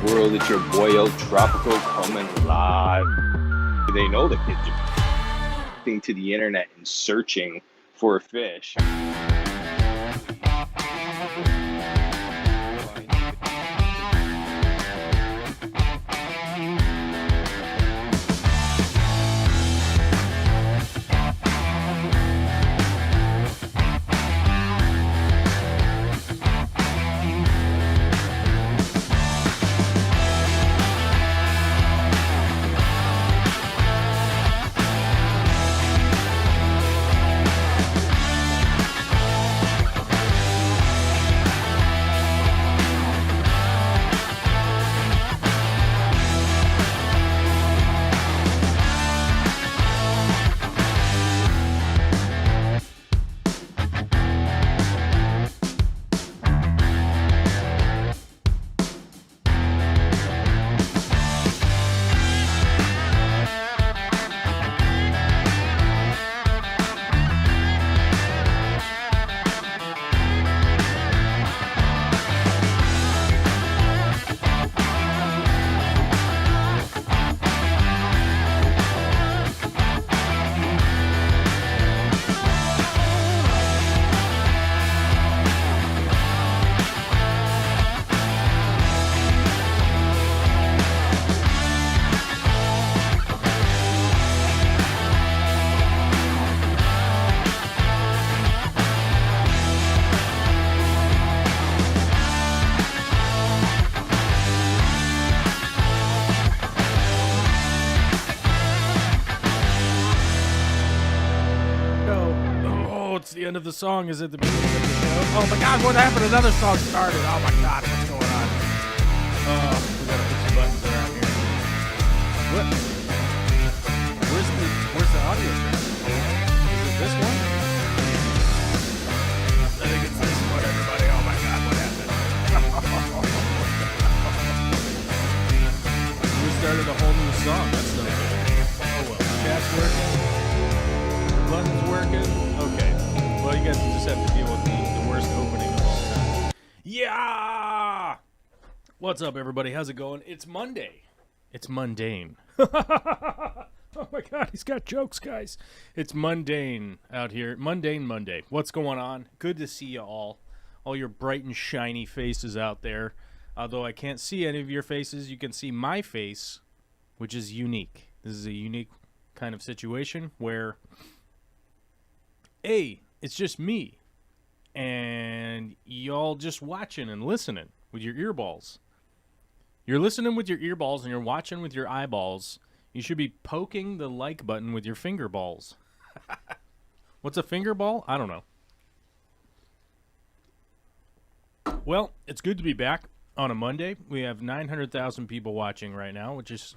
world, it's your boy El Tropico coming live. They know the kids are going to the internet and searching for a fish. The end of the song is at the beginning of the show. Oh my god, what happened? Another song started. Oh my god, what's going on? We gotta put some buttons around here. What? Where's the audio track? Is it this one? I think it's this one, everybody. Oh my god, what happened? We started a whole new song. That's not good. Oh well. Chat's working. Buttons working. Okay. Well, you guys just have to deal with the worst opening of all time. Yeah! What's up, everybody? How's it going? It's Monday. It's mundane. Oh my god, he's got jokes, guys. It's mundane out here. Mundane Monday. What's going on? Good to see you all. All your bright and shiny faces out there. Although I can't see any of your faces, you can see my face, which is unique. This is a unique kind of situation where it's just me, and y'all just watching and listening with your earballs. You're listening with your earballs, and you're watching with your eyeballs. You should be poking the like button with your finger balls. What's a finger ball? I don't know. Well, it's good to be back on a Monday. We have 900,000 people watching right now, which is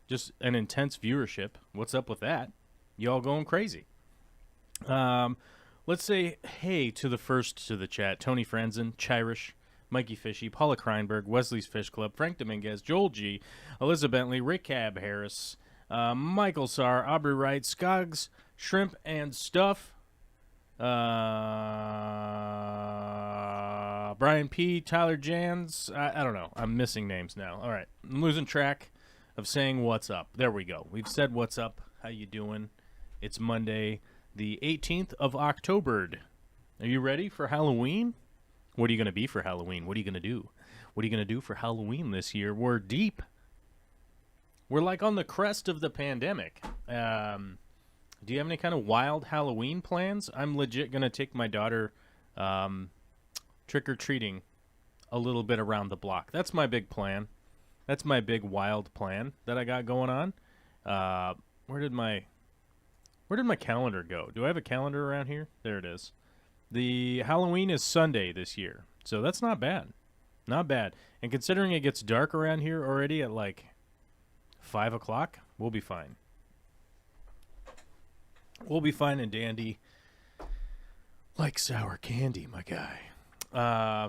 just an intense viewership. What's up with that? Y'all going crazy. Let's say hey to the first to the chat. Tony Franzen, Chirish, Mikey Fishy, Paula Kreinberg, Wesley's Fish Club, Frank Dominguez, Joel G, Elizabeth Bentley, Rick Cab Harris, Michael Sarr, Aubrey Wright, Skoggs, Shrimp and Stuff, Brian P, Tyler Jans. I don't know. I'm missing names now. All right. I'm losing track of saying what's up. There we go. We've said what's up. How you doing? It's Monday, the 18th of October. Are you ready for Halloween? What are you going to be for Halloween? What are you going to do? What are you going to do for Halloween this year? We're deep. We're like on the crest of the pandemic. Do you have any kind of wild Halloween plans? I'm legit going to take my daughter trick-or-treating a little bit around the block. That's my big plan. That's my big wild plan that I got going on. Where did my calendar go? Do I have a calendar around here? There it is. The Halloween is Sunday this year, so that's not bad. Not bad. And considering it gets dark around here already at like 5 o'clock, we'll be fine. We'll be fine and dandy like sour candy, my guy.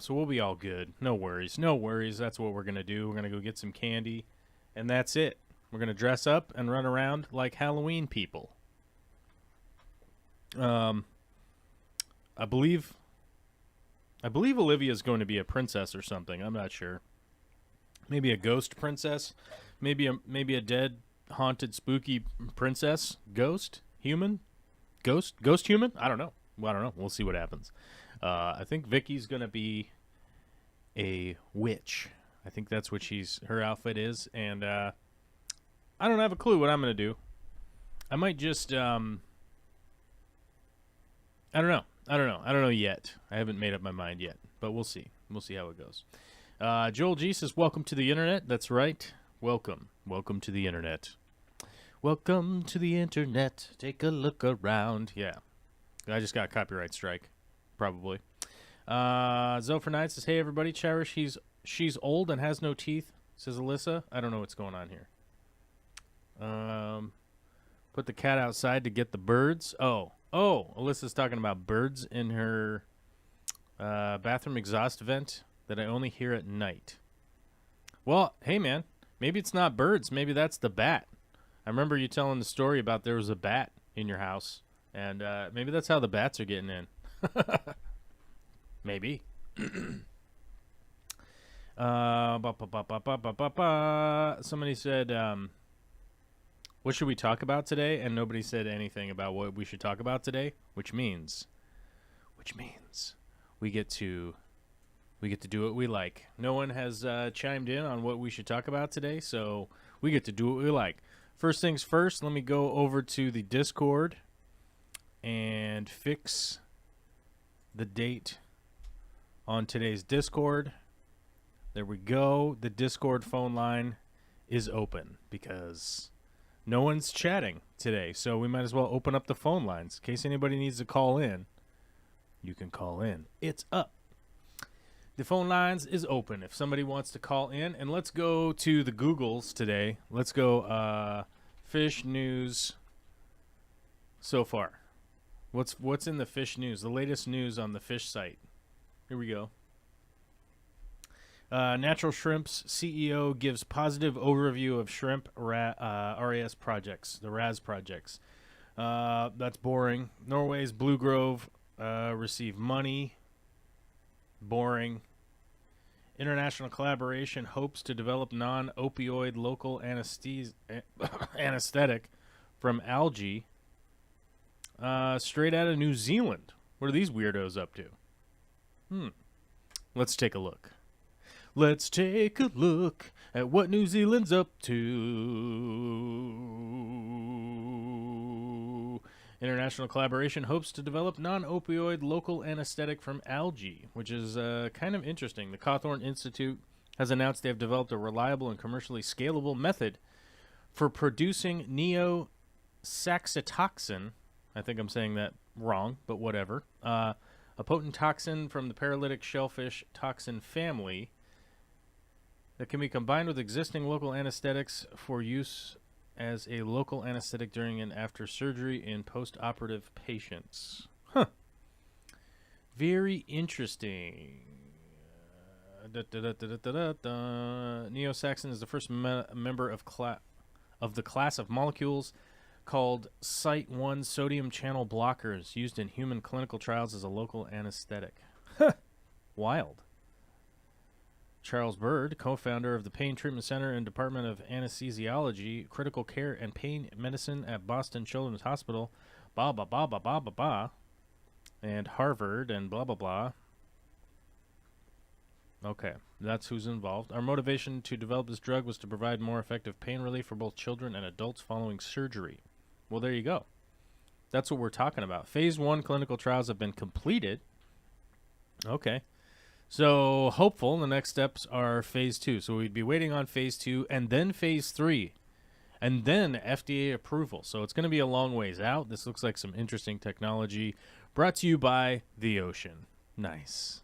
So we'll be all good. No worries. No worries. That's what we're going to do. We're going to go get some candy, and that's it. We're going to dress up and run around like Halloween people. I believe Olivia's going to be a princess or something. I'm not sure. Maybe a ghost princess. Maybe a dead, haunted, spooky princess. Ghost? Human? Ghost human? I don't know. We'll see what happens. I think Vicky's going to be a witch. I think that's what her outfit is. And I don't have a clue what I'm going to do. I might just... I don't know. I don't know yet. I haven't made up my mind yet. But we'll see. We'll see how it goes. Joel G says, welcome to the internet. That's right. Welcome. Welcome to the internet. Welcome to the internet. Take a look around. Yeah. I just got a copyright strike. Probably. Zopher Knight says, hey, everybody. Cherish, she's old and has no teeth, says Alyssa. I don't know what's going on here. Put the cat outside to get the birds. Oh, Alyssa's talking about birds in her bathroom exhaust vent that I only hear at night. Well, hey, man. Maybe it's not birds. Maybe that's the bat. I remember you telling the story about there was a bat in your house. And maybe that's how the bats are getting in. Maybe. Somebody said, what should we talk about today? And nobody said anything about what we should talk about today, which means we get to do what we like. No one has chimed in on what we should talk about today, so we get to do what we like. First things first, let me go over to the Discord and fix the date on today's Discord. There we go. The Discord phone line is open because no one's chatting today, so we might as well open up the phone lines. In case anybody needs to call in, you can call in. It's up. The phone lines is open if somebody wants to call in. And let's go to the Googles today. Let's go fish news so far. What's in the fish news? The latest news on the fish site. Here we go. Natural Shrimp's CEO gives positive overview of shrimp RAS projects, the RAS projects. That's boring. Norway's Blue Grove receive money. Boring. International collaboration hopes to develop non-opioid local anesthetic from algae. Straight out of New Zealand. What are these weirdos up to? Let's take a look. Let's take a look at what New Zealand's up to. International collaboration hopes to develop non-opioid local anesthetic from algae, which is kind of interesting. The Cawthorne Institute has announced they have developed a reliable and commercially scalable method for producing neosaxitoxin. I think I'm saying that wrong, but whatever. A potent toxin from the paralytic shellfish toxin family that can be combined with existing local anesthetics for use as a local anesthetic during and after surgery in post-operative patients. Very interesting. Neosaxin is the first member of the class of molecules called Site 1 sodium channel blockers used in human clinical trials as a local anesthetic. Wild. Charles Bird, co-founder of the Pain Treatment Center and Department of Anesthesiology, Critical Care, and Pain Medicine at Boston Children's Hospital, and Harvard, and blah, blah, blah. Okay, that's who's involved. Our motivation to develop this drug was to provide more effective pain relief for both children and adults following surgery. Well, there you go. That's what we're talking about. Phase 1 clinical trials have been completed. Okay. So, hopeful, the next steps are Phase 2. So, we'd be waiting on Phase 2 and then Phase 3 and then FDA approval. So, it's going to be a long ways out. This looks like some interesting technology brought to you by the ocean. Nice.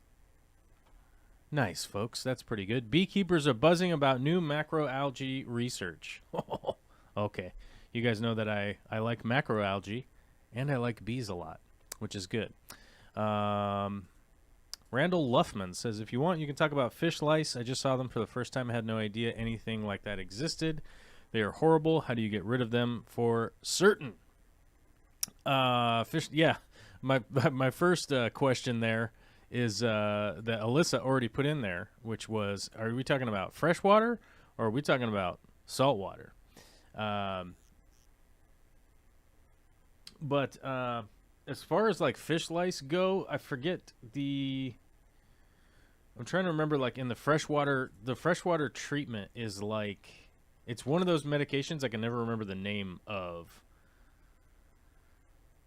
Nice, folks. That's pretty good. Beekeepers are buzzing about new macroalgae research. Okay. You guys know that I like macroalgae and I like bees a lot, which is good. Randall Luffman says, if you want, you can talk about fish lice. I just saw them for the first time. I had no idea anything like that existed. They are horrible. How do you get rid of them for certain? Fish, yeah. My first question there is that Alyssa already put in there, which was, are we talking about freshwater or are we talking about saltwater? But as far as like fish lice go, I forget the. I'm trying to remember, like in the freshwater treatment is like, it's one of those medications I can never remember the name of.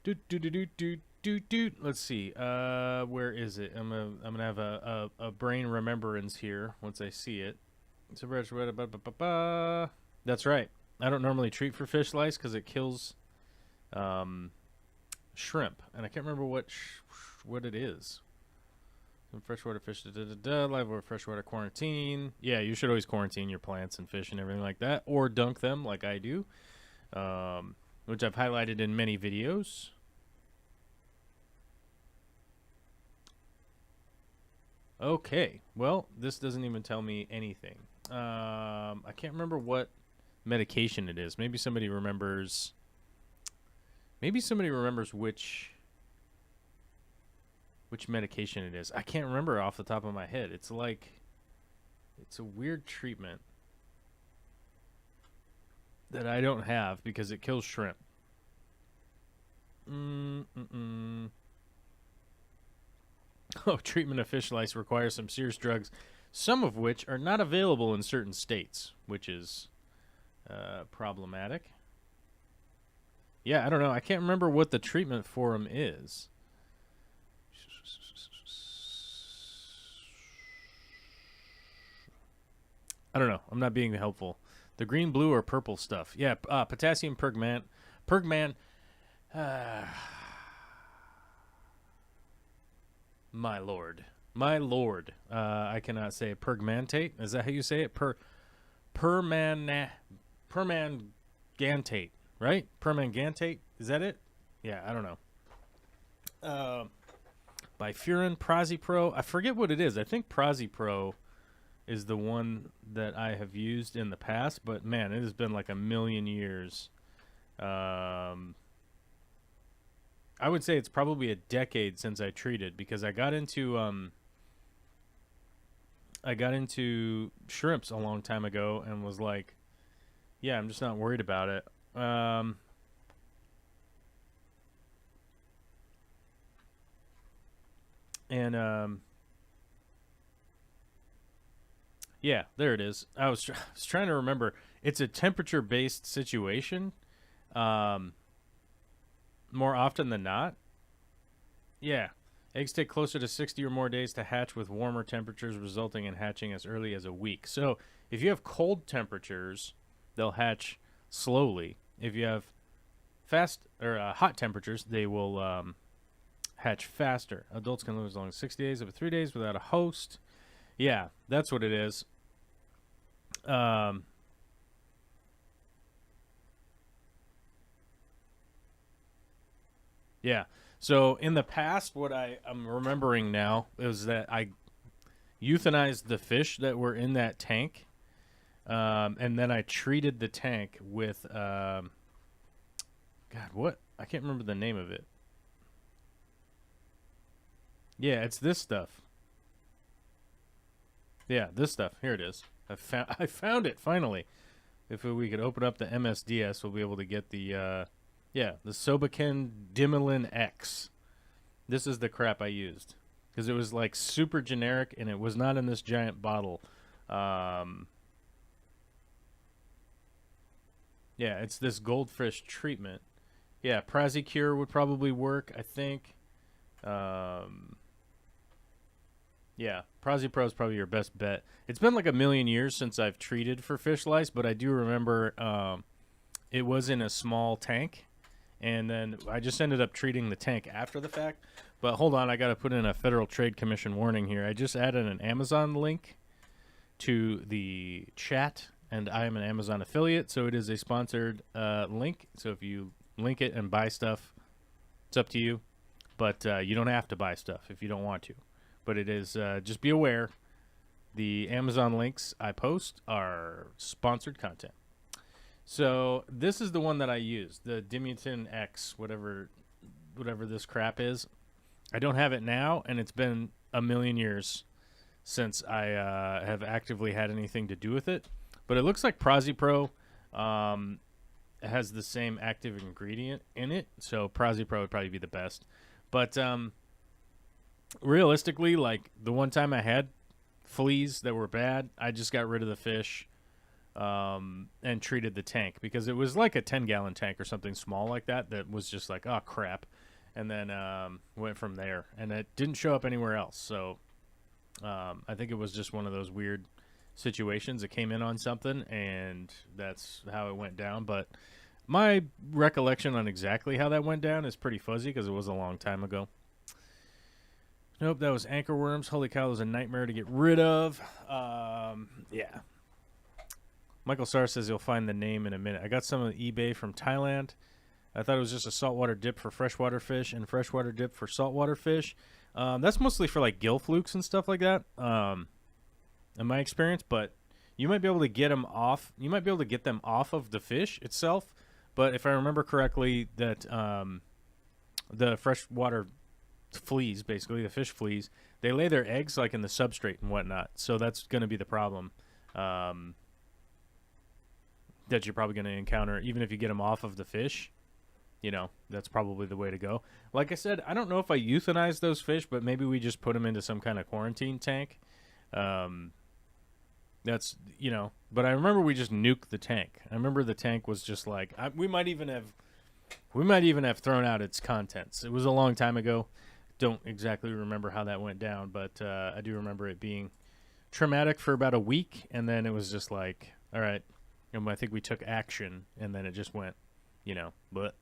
Let's see. Where is it? I'm gonna have a brain remembrance here once I see it. It's a That's right. I don't normally treat for fish lice because it kills shrimp, and I can't remember what it is. Some freshwater fish, live or freshwater quarantine. Yeah, you should always quarantine your plants and fish and everything like that, or dunk them like I do, which I've highlighted in many videos. Okay, well, this doesn't even tell me anything. I can't remember what medication it is. Maybe somebody remembers. Maybe somebody remembers which medication it is. I can't remember off the top of my head. It's like, it's a weird treatment that I don't have because it kills shrimp. Oh, treatment of fish lice requires some serious drugs, some of which are not available in certain states, which is problematic. Yeah, I don't know. I can't remember what the treatment for them is. I don't know. I'm not being helpful. The green, blue, or purple stuff. Yeah, potassium pergman. My lord. My lord. I cannot say it. Pergmantate. Is that how you say it? Permangantate. Right? Permangantate. Is that it? Yeah, I don't know. Bifurin, Prazipro. I forget what it is. I think Prazipro is the one that I have used in the past, but man, it has been like a million years. I would say it's probably a decade since I treated, because I got into shrimps a long time ago and was like, yeah, I'm just not worried about it. Yeah, there it is. I was trying to remember. It's a temperature-based situation, more often than not. Yeah. Eggs take closer to 60 or more days to hatch, with warmer temperatures resulting in hatching as early as a week. So if you have cold temperatures, they'll hatch slowly. If you have hot temperatures, they will hatch faster. Adults can live as long as 60 days, up to 3 days without a host. Yeah, that's what it is. Yeah. So in the past, what I'm remembering now is that I euthanized the fish that were in that tank, and then I treated the tank with God, what? I can't remember the name of it. Yeah, it's this stuff. Yeah, this stuff. Here it is. I found it finally. If we could open up the MSDS, we'll be able to get the the Sobaken Dimilin X. This is the crap I used, because it was like super generic and it was not in this giant bottle. Yeah, it's this Goldfish Treatment. Yeah, Prazicure would probably work, I think. Yeah, Prazipro is probably your best bet. It's been like a million years since I've treated for fish lice, but I do remember it was in a small tank, and then I just ended up treating the tank after the fact. But hold on, I got to put in a Federal Trade Commission warning here. I just added an Amazon link to the chat, and I am an Amazon affiliate, so it is a sponsored link. So if you link it and buy stuff, it's up to you, but you don't have to buy stuff if you don't want to. But it is, just be aware, the Amazon links I post are sponsored content. So this is the one that I used, the Dimutin X, whatever this crap is. I don't have it now, and it's been a million years since I have actively had anything to do with it. But it looks like PraziPro has the same active ingredient in it, so PraziPro would probably be the best. But realistically, like the one time I had fleas that were bad, I just got rid of the fish and treated the tank, because it was like a 10-gallon tank or something small like that was just like, oh crap, and then went from there, and it didn't show up anywhere else. So I think it was just one of those weird situations. It came in on something, and that's how it went down. But my recollection on exactly how that went down is pretty fuzzy, because it was a long time ago. Nope, that was anchorworms. Holy cow, that was a nightmare to get rid of. Yeah. Michael Sarr says you'll find the name in a minute. I got some on eBay from Thailand. I thought it was just a saltwater dip for freshwater fish and freshwater dip for saltwater fish. That's mostly for like gill flukes and stuff like that, in my experience. But you might be able to get them off. You might be able to get them off of the fish itself. But if I remember correctly, that the freshwater fleas, basically the fish fleas, they lay their eggs like in the substrate and whatnot. So that's going to be the problem that you're probably going to encounter, even if you get them off of the fish. You know, that's probably the way to go. Like I said, I don't know if I euthanize those fish, but maybe we just put them into some kind of quarantine tank. That's, you know, but I remember we just nuked the tank. I remember the tank was just like, we might even have thrown out its contents. It was a long time ago. Don't exactly remember how that went down, but I do remember it being traumatic for about a week, and then it was just like, all right, and I think we took action, and then it just went, you know, but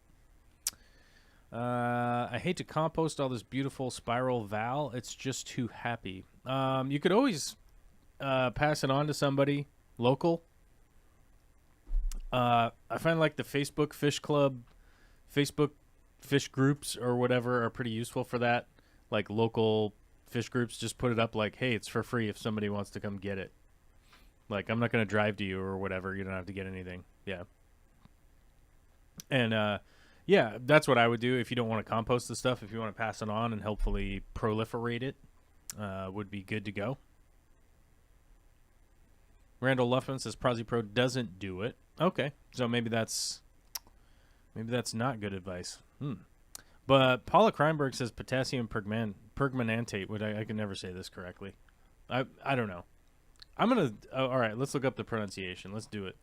I hate to compost all this beautiful spiral val. It's just too happy. You could always pass it on to somebody local. I find like the Facebook Fish Club, Facebook fish groups or whatever are pretty useful for that. Like local fish groups just put it up like, hey, it's for free if somebody wants to come get it. Like, I'm not going to drive to you or whatever. You don't have to get anything. Yeah. And, yeah, that's what I would do if you don't want to compost the stuff. If you want to pass it on and hopefully proliferate it, would be good to go. Randall Luffman says PraziPro doesn't do it. Okay, so maybe that's not good advice. But Paula Kreinberg says potassium permanganate. I can never say this correctly. I don't know. I'm gonna. All right, let's look up the pronunciation. Let's do it.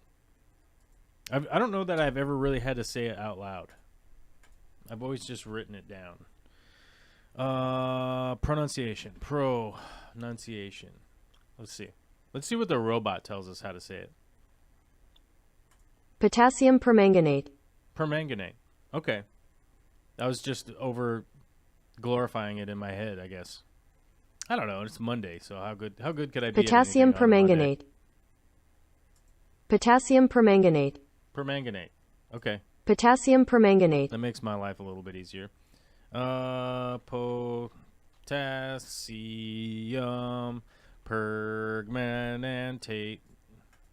I don't know that I've ever really had to say it out loud. I've always just written it down. Pronunciation. Let's see. Let's see what the robot tells us how to say it. Potassium permanganate. Permanganate. Okay. I was just over glorifying it in my head, I guess. I don't know. It's Monday, so how good could I be? Potassium permanganate. Potassium permanganate. Permanganate. Okay. Potassium permanganate. That makes my life a little bit easier. Potassium permanganate.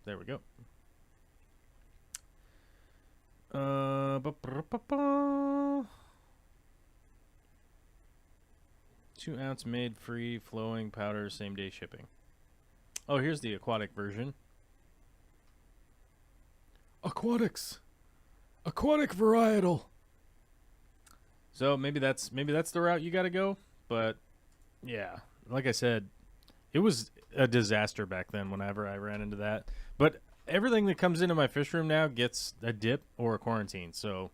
There we go. 2-ounce made free flowing powder, same day shipping. Oh, here's the aquatic version. Aquatic varietal. So maybe that's the route you got to go. But yeah, like I said, it was a disaster back then whenever I ran into that. But everything that comes into my fish room now gets a dip or a quarantine. So,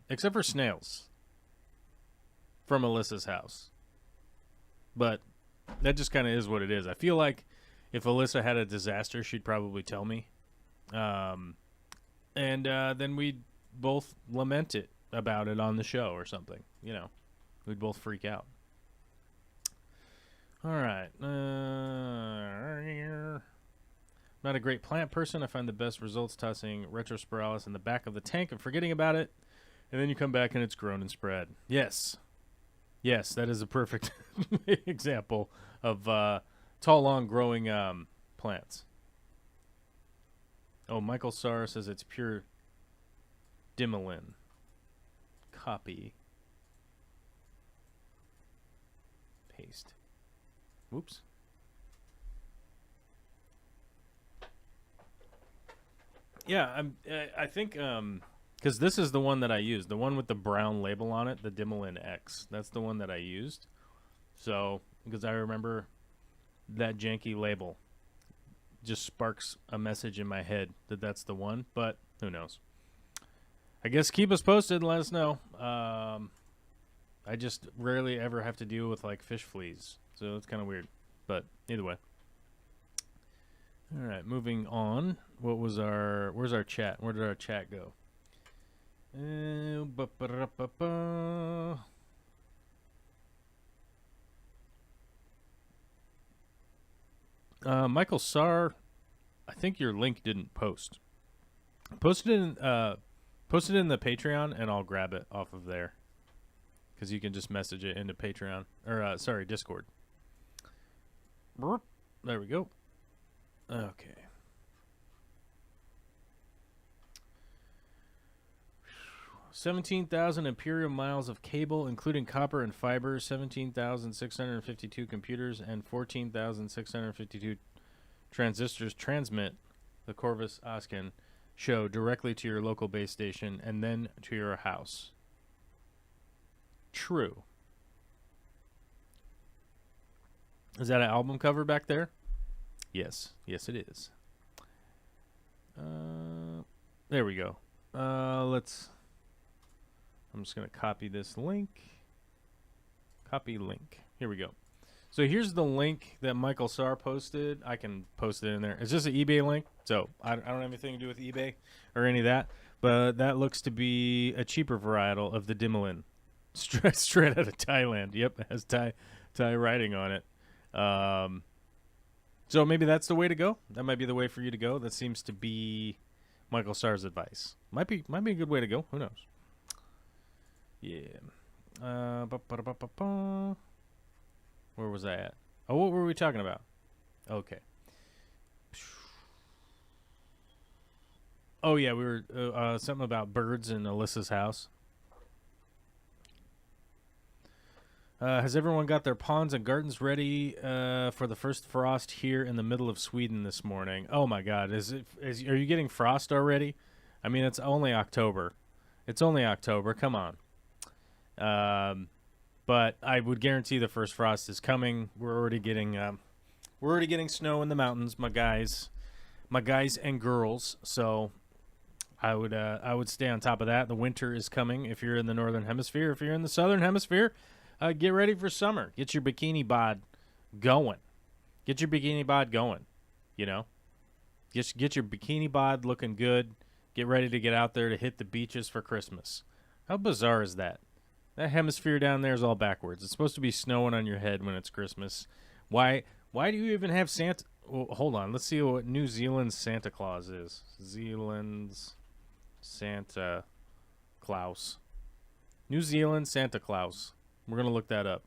except for snails from Alyssa's house. But that just kind of is what it is. I feel like if Alyssa had a disaster, she'd probably tell me. And then we'd both lament about it on the show or something. You know, we'd both freak out. All right. Not a great plant person. I find the best results tossing Retrospiralis in the back of the tank and forgetting about it. And then you come back and it's grown and spread. Yes. Yes, that is a perfect example of tall, long growing plants. Oh, Michael Sarr says it's pure Dimolin. Copy. paste. Whoops. Yeah, I think because this is the one that I used, the one with the brown label on it, the Dimmelin X. That's the one that I used. So because I remember that janky label just sparks a message in my head that that's the one, but who knows? I guess keep us posted and let us know. I just rarely ever have to deal with like fish fleas, so it's kind of weird. But either way. All right, moving on. Where's our chat? Where did our chat go? Michael Sarr, I think your link didn't post. Post it in the Patreon, and I'll grab it off of there. Because you can just message it into Patreon. Or, sorry, Discord. There we go. Okay. 17,000 imperial miles of cable, including copper and fiber, 17,652 computers, and 14,652 transistors transmit the Corvus Asken show directly to your local base station and then to your house. True. Is that an album cover back there? Yes. Yes, it is. There we go. I'm just going to copy this link. Copy link. Here we go. So here's the link that Michael Sarr posted. I can post it in there. It's just an eBay link, so I don't have anything to do with eBay or any of that. But that looks to be a cheaper varietal of the Dimmelin. Straight out of Thailand. Yep, it has Thai writing on it. So maybe that's the way to go. That might be the way for you to go. That seems to be Michael Sarr's advice. Might be a good way to go. Who knows? Yeah. Where was I at? Oh, what were we talking about? Okay. Oh yeah, we were something about birds in Alyssa's house. Has everyone got their ponds and gardens ready for the first frost here in the middle of Sweden this morning? Oh my God, are you getting frost already? I mean, it's only October. It's only October. Come on. But I would guarantee the first frost is coming. We're already getting snow in the mountains, my guys and girls. So I would stay on top of that. The winter is coming if you're in the northern hemisphere. If you're in the southern hemisphere, get ready for summer. Get your bikini bod going. Get your bikini bod going. You know, get your bikini bod looking good. Get ready to get out there to hit the beaches for Christmas. How bizarre is that? That hemisphere down there is all backwards. It's supposed to be snowing on your head when it's Christmas. Why do you even have Santa? Well, hold on. Let's see what New Zealand's Santa Claus is. Zealand's Santa Claus. New Zealand Santa Claus. We're going to look that up.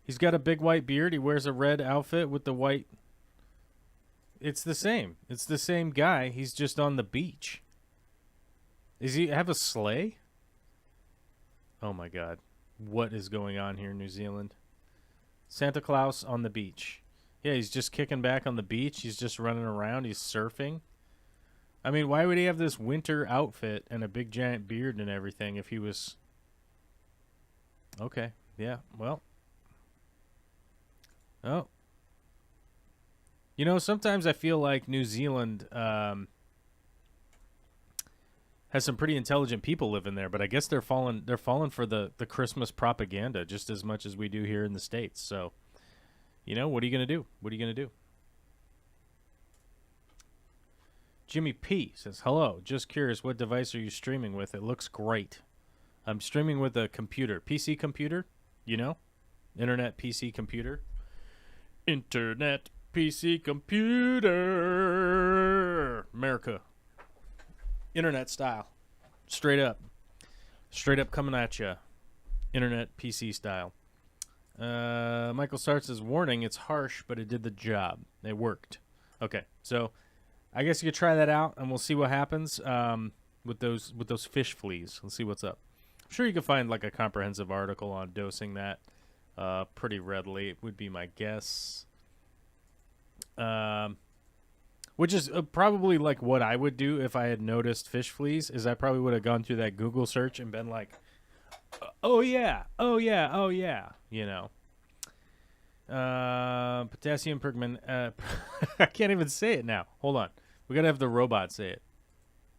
He's got a big white beard. He wears a red outfit with the white. It's the same. It's the same guy. He's just on the beach. Does he have a sleigh? Oh my God. What is going on here in New Zealand? Santa Claus on the beach. Yeah, he's just kicking back on the beach. He's just running around. He's surfing. I mean, why would he have this winter outfit and a big giant beard and everything if he was... Okay, yeah, well. Oh. You know, sometimes I feel like New Zealand... has some pretty intelligent people living there, but I guess they're falling for the Christmas propaganda just as much as we do here in the States. So, you know, what are you going to do? What are you going to do? Jimmy P says, hello, just curious, what device are you streaming with? It looks great. I'm streaming with a computer. PC computer, you know? Internet PC computer. Internet PC computer. America. Internet style. Straight up coming at you. Internet PC style. Michael Sarr says, warning, it's harsh, but it did the job. It worked. Okay, so I guess you could try that out, and we'll see what happens with those fish fleas. Let's see what's up. I'm sure you can find like a comprehensive article on dosing that pretty readily, would be my guess. Which is probably like what I would do if I had noticed fish fleas, is I probably would have gone through that Google search and been like, oh yeah, oh yeah, oh yeah, you know. Potassium permanganate. I can't even say it now. Hold on. We got to have the robot say it.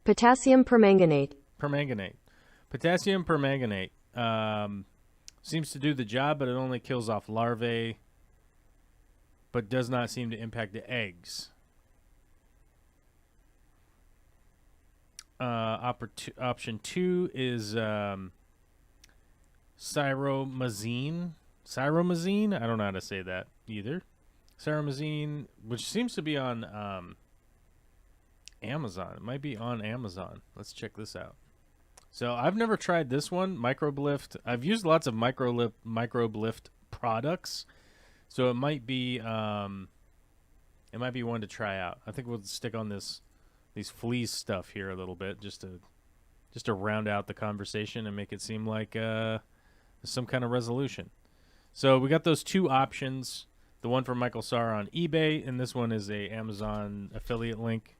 Potassium permanganate. Permanganate. Potassium permanganate seems to do the job, but it only kills off larvae, but does not seem to impact the eggs. Option 2 is cyromazine. Cyromazine? I don't know how to say that either. Cyromazine, which seems to be on Amazon. It might be on Amazon. Let's check this out. So I've never tried this one, Microblift. I've used lots of Microblift products, so it might be one to try out. I think we'll stick on these fleas stuff here a little bit, just to round out the conversation and make it seem like some kind of resolution. So we got those two options. The one from Michael Sarr on eBay, and this one is a Amazon affiliate link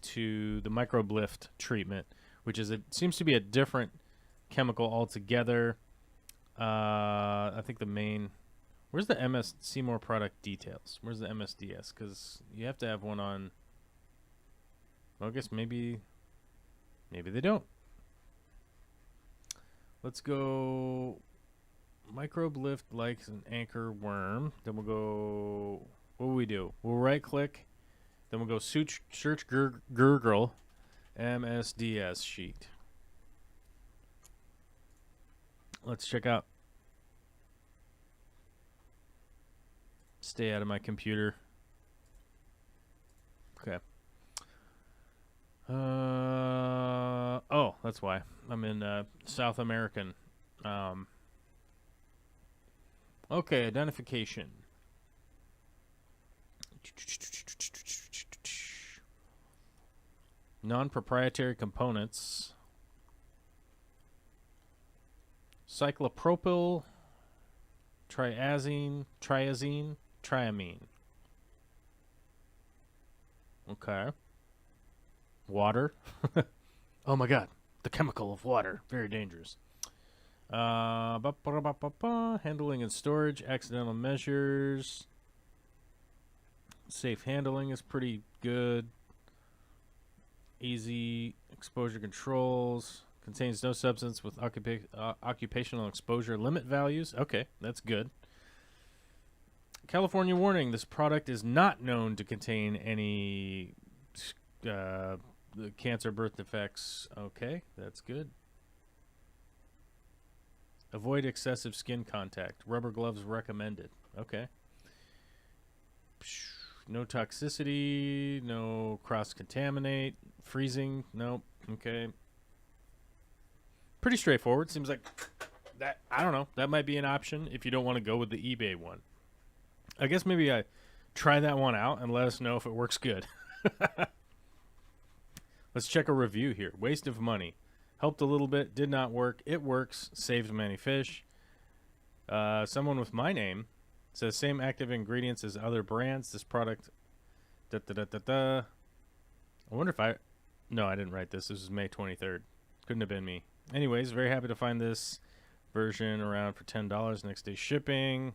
to the Microblift treatment, which is seems to be a different chemical altogether. I think the main... Where's the MS Seymour product details? Where's the MSDS? Because you have to have one on... Well, I guess maybe they don't. Let's go... Microblift likes an anchor worm. Then we'll go... What will we do? We'll right-click. Then we'll go search Google MSDS sheet. Let's check out. Stay out of my computer. Okay. Oh, that's why. I'm in South American. Okay, identification. Non-proprietary components. Cyclopropyl, triazine, triamine. Okay. Water. Oh my god. The chemical of water. Very dangerous. Handling and storage. Accidental measures. Safe handling is pretty good. Easy exposure controls. Contains no substance with occupational exposure limit values. Okay, that's good. California warning. This product is not known to contain any cancer, birth defects. Okay, that's good. Avoid excessive skin contact. Rubber gloves recommended. Okay. No toxicity. No cross-contaminate. Freezing. Nope. Okay. Pretty straightforward. Seems like that. I don't know. That might be an option if you don't want to go with the eBay one. I guess maybe I try that one out and let us know if it works good. Let's check a review here. Waste of money. Helped a little bit. Did not work. It works. Saved many fish. Someone with my name says same active ingredients as other brands. This product. I wonder if I... No, I didn't write this. This was May 23rd. Couldn't have been me. Anyways, very happy to find this version around for $10 next day shipping.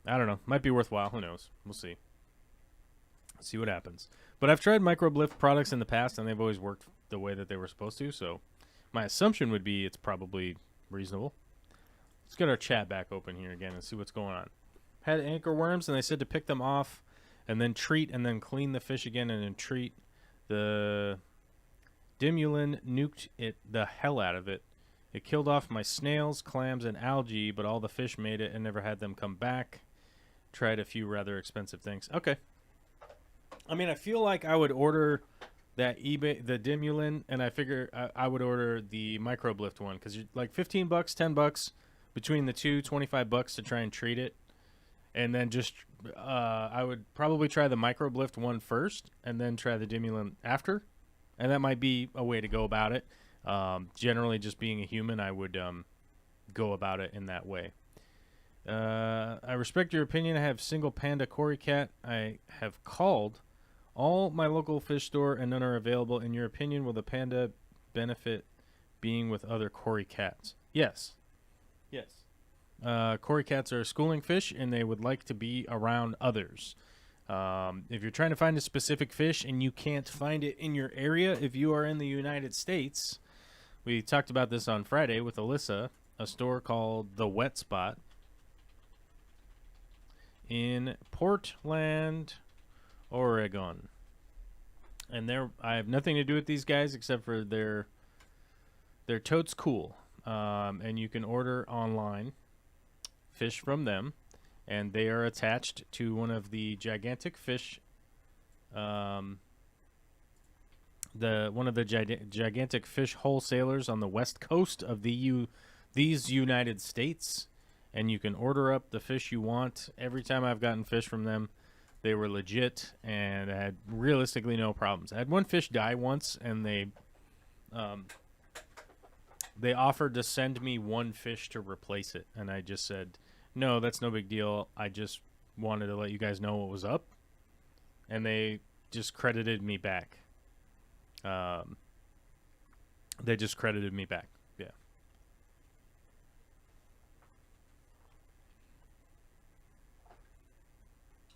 I don't know. Might be worthwhile. Who knows? We'll see. See what happens. But I've tried Microblift products in the past, and they've always worked the way that they were supposed to, so my assumption would be it's probably reasonable. Let's get our chat back open here again and see what's going on. Had anchor worms, and they said to pick them off and then treat and then clean the fish again and then treat. The Dimulin nuked the hell out of it. It killed off my snails, clams, and algae, but all the fish made it and never had them come back. Tried a few rather expensive things. Okay. I mean, I feel like I would order that eBay, the Dimulin, and I figure I would order the Microblift one because you're like $15, $10 between the two, $25 to try and treat it. And then just, I would probably try the Microblift one first and then try the Dimulin after. And that might be a way to go about it. Generally, just being a human, I would go about it in that way. I respect your opinion. I have single panda cory cat. I have called all my local fish store and none are available. In your opinion, will the panda benefit being with other cory cats? Yes. Yes. Cory cats are a schooling fish and they would like to be around others. If you're trying to find a specific fish and you can't find it in your area, if you are in the United States, we talked about this on Friday with Alyssa, a store called The Wet Spot in Portland, Oregon. And I have nothing to do with these guys except for they're totes cool. And you can order online fish from them, and they are attached to one of the gigantic fish gigantic fish wholesalers on the west coast of these United States, and you can order up the fish you want. Every time I've gotten fish from them, they were legit, and I had realistically no problems. I had one fish die once, and they offered to send me one fish to replace it, and I just said, no, that's no big deal. I just wanted to let you guys know what was up, and they just credited me back. They just credited me back. Yeah.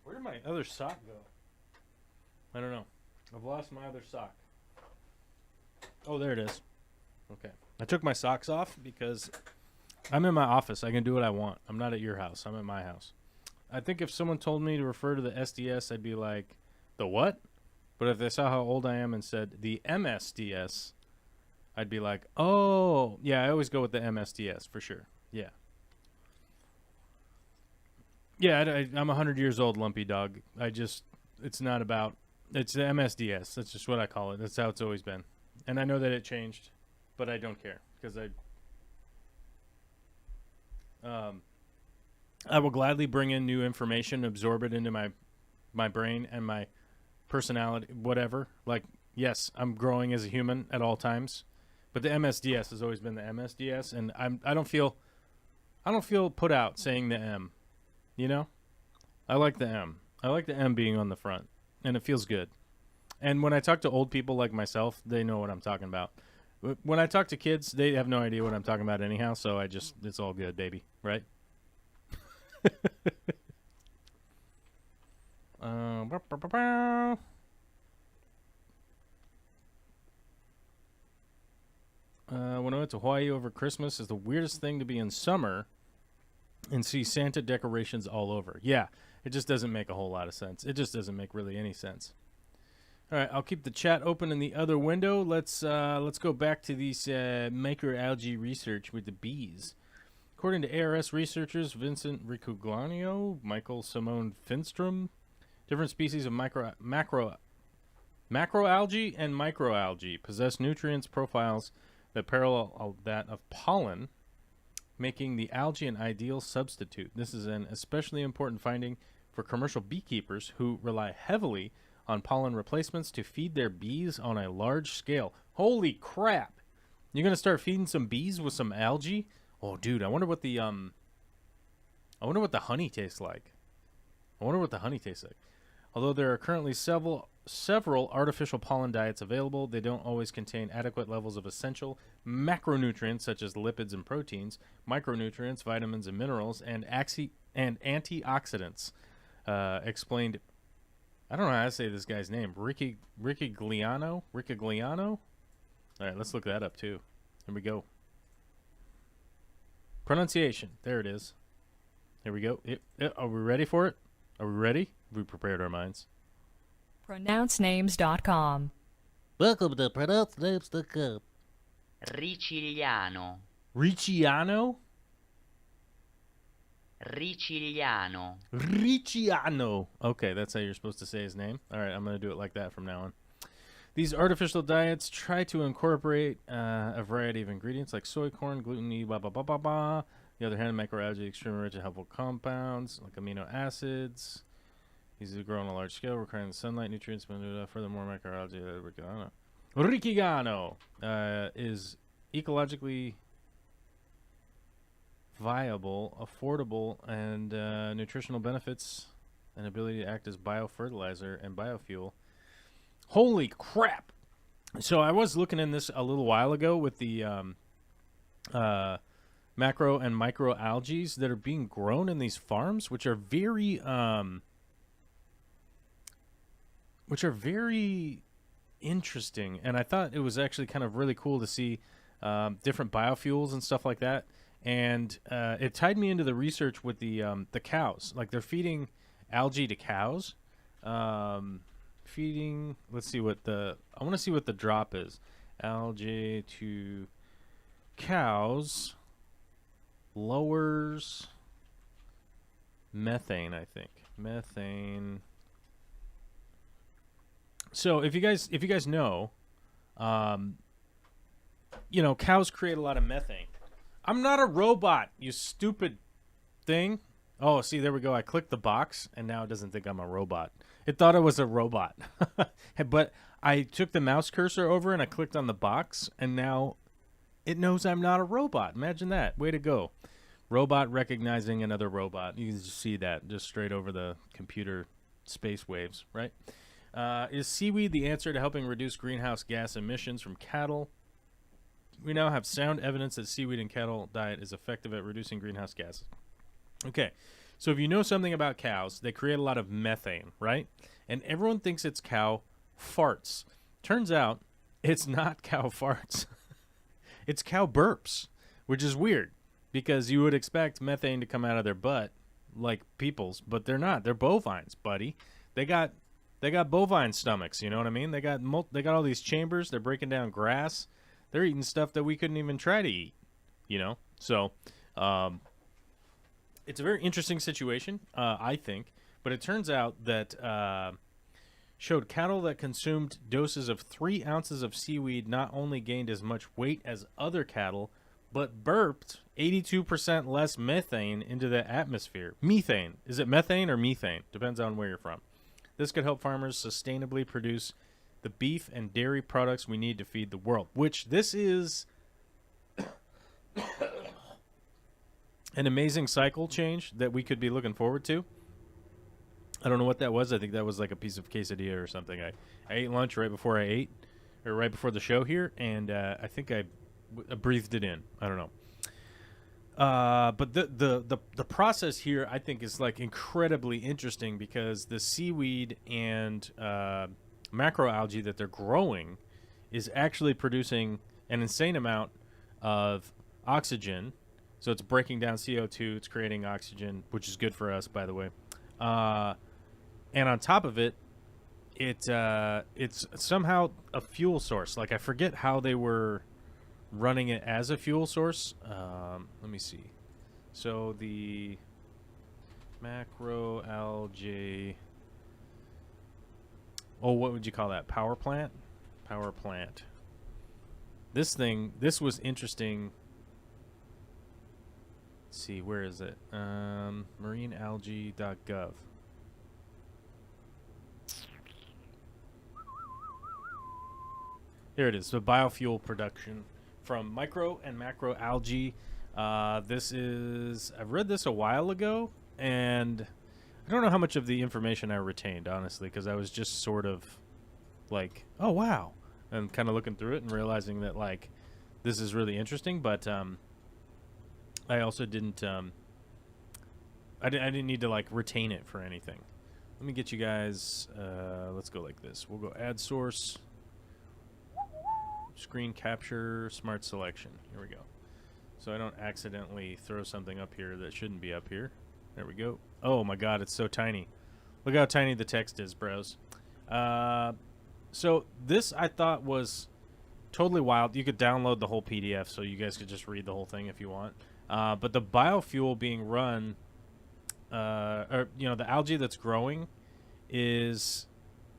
Where did my other sock go? I don't know. I've lost my other sock. Oh, there it is. Okay. I took my socks off because I'm in my office. I can do what I want. I'm not at your house. I'm at my house. I think if someone told me to refer to the SDS, I'd be like, the what? But if they saw how old I am and said the MSDS, I'd be like, oh, yeah, I always go with the MSDS for sure. Yeah. Yeah, I'm 100 years old, lumpy dog. It's the MSDS. That's just what I call it. That's how it's always been. And I know that it changed, but I don't care because I will gladly bring in new information, absorb it into my brain and my personality, whatever. Like, yes, I'm growing as a human at all times, but the MSDS has always been the MSDS, and I don't feel put out saying the M. You know, I like the M. I like the M being on the front, and it feels good. And when I talk to old people like myself, they know what I'm talking about. When I talk to kids, they have no idea what I'm talking about anyhow, so it's all good, baby, right? When I went to Hawaii over Christmas, is the weirdest thing to be in summer and see Santa decorations all over. Yeah, it just doesn't make a whole lot of sense. It just doesn't make really any sense. All right, I'll keep the chat open in the other window. Let's go back to these microalgae research with the bees. According to ARS researchers Vincent Ricugliano, Michael Simone Finstrom, different species of macroalgae and microalgae possess nutrients profiles that parallel that of pollen, making the algae an ideal substitute. This is an especially important finding for commercial beekeepers who rely heavily on pollen replacements to feed their bees on a large scale. Holy crap! You're gonna start feeding some bees with some algae? Oh, dude, I wonder what the honey tastes like. Although there are currently several artificial pollen diets available, they don't always contain adequate levels of essential macronutrients such as lipids and proteins, micronutrients, vitamins and minerals, and antioxidants. Explained. I don't know how to say this guy's name. Ricugliano? All right, let's look that up too. Here we go. Pronunciation. There it is. Here we go. Are we ready for it? Are we ready? We prepared our minds. PronounceNames.com. Welcome to PronounceNames.com. Riciliano. Ricciano? Riciliano. Okay, that's how you're supposed to say his name. All right, I'm going to do it like that from now on. These artificial diets try to incorporate a variety of ingredients like soy, corn, gluten, blah, blah, blah, blah, blah. On the other hand, microalgae extremely rich in helpful compounds like amino acids. These are grown on a large scale, requiring sunlight, nutrients, furthermore, microalgae. I don't know. Rikigano is ecologically viable, affordable, and nutritional benefits and ability to act as biofertilizer and biofuel. Holy crap! So I was looking in this a little while ago with the macro and micro algae that are being grown in these farms, which are very interesting. And I thought it was actually kind of really cool to see different biofuels and stuff like that. And it tied me into the research with the cows. Like, they're feeding algae to cows. Feeding. Let's see what I want to see what the drop is. Algae to cows lowers methane, I think. Methane. So if you guys know, cows create a lot of methane. I'm not a robot, you stupid thing. Oh, see, there we go. I clicked the box, and now it doesn't think I'm a robot. It thought I was a robot. But I took the mouse cursor over, and I clicked on the box, and now it knows I'm not a robot. Imagine that. Way to go. Robot recognizing another robot. You can just see that just straight over the computer space waves, right? Is seaweed the answer to helping reduce greenhouse gas emissions from cattle? We now have sound evidence that seaweed and cattle diet is effective at reducing greenhouse gases. Okay, so if you know something about cows, they create a lot of methane, right? And everyone thinks it's cow farts. Turns out it's not cow farts. It's cow burps, which is weird because you would expect methane to come out of their butt like people's, but they're not. They're bovines, buddy. They got bovine stomachs, you know what I mean? They got all these chambers. They're breaking down grass. They're eating stuff that we couldn't even try to eat, you know? So, it's a very interesting situation, I think. But it turns out that showed cattle that consumed doses of 3 ounces of seaweed not only gained as much weight as other cattle, but burped 82% less methane into the atmosphere. Methane. Is it methane or methane? Depends on where you're from. This could help farmers sustainably produce the beef and dairy products we need to feed the world, which this is an amazing cycle change that we could be looking forward to. I don't know what that was. I think that was like a piece of quesadilla or something. I ate lunch right before right before the show here, and I think I breathed it in. I don't know. But the process here, I think, is like incredibly interesting because the seaweed and macroalgae that they're growing is actually producing an insane amount of oxygen. So it's breaking down CO2. It's creating oxygen, which is good for us, by the way. And on top of it, it's somehow a fuel source. Like, I forget how they were running it as a fuel source. Let me see. So the macroalgae. Oh, what would you call that? Power plant? Power plant. This was interesting. Let's see, where is it? Marinealgae.gov. Here it is. So biofuel production from micro and macro algae. I've read this a while ago, and I don't know how much of the information I retained, honestly, because I was just sort of like, oh, wow, and kind of looking through it and realizing that, like, this is really interesting, but I also didn't, I didn't need to, like, retain it for anything. Let me get you guys, let's go like this. We'll go add source, screen capture, smart selection. Here we go. So I don't accidentally throw something up here that shouldn't be up here. There we go. Oh my god, it's so tiny. Look how tiny the text is, bros. So this I thought was totally wild. You could download the whole PDF so you guys could just read the whole thing if you want. But the biofuel being run, or the algae that's growing is,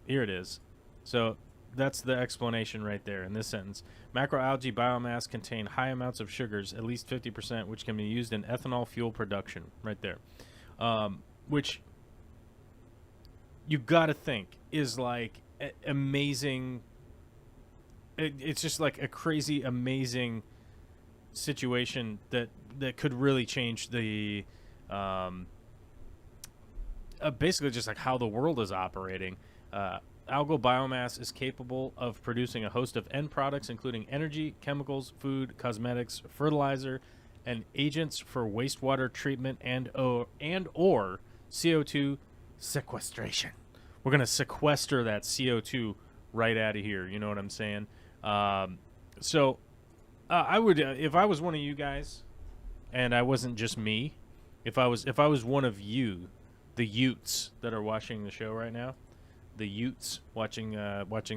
here it is. So that's the explanation right there in this sentence. Macroalgae biomass contain high amounts of sugars, at least 50%, which can be used in ethanol fuel production. Right there. Which you gotta think is like amazing it's just like a crazy, amazing situation that could really change the basically just like how the world is operating. Algal biomass is capable of producing a host of end products, including energy, chemicals, food, cosmetics, fertilizer, and agents for wastewater treatment and or CO2 sequestration. We're gonna sequester that CO2 right out of here. You know what I'm saying? So I would, if I was one of you guys, and I wasn't just me, if I was one of you, the Utes that are watching the show right now, the Utes watching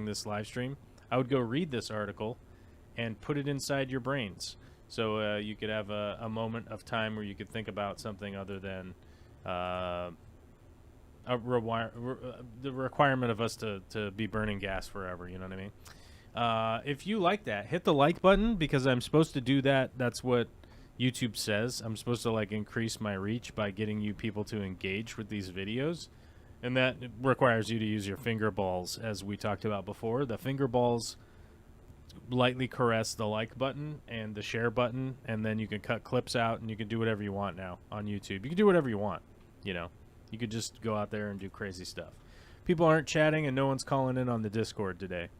this live stream, I would go read this article and put it inside your brains, so you could have a moment of time where you could think about something other than the requirement of us to be burning gas forever. You know what I mean? If you like that, hit the like button, because I'm supposed to do that. That's what YouTube says. I'm supposed to like increase my reach by getting you people to engage with these videos. And that requires you to use your finger balls, as we talked about before. The finger balls lightly caress the like button and the share button, and then you can cut clips out, and you can do whatever you want now on YouTube. You can do whatever you want, you know. You could just go out there and do crazy stuff. People aren't chatting, and no one's calling in on the Discord today.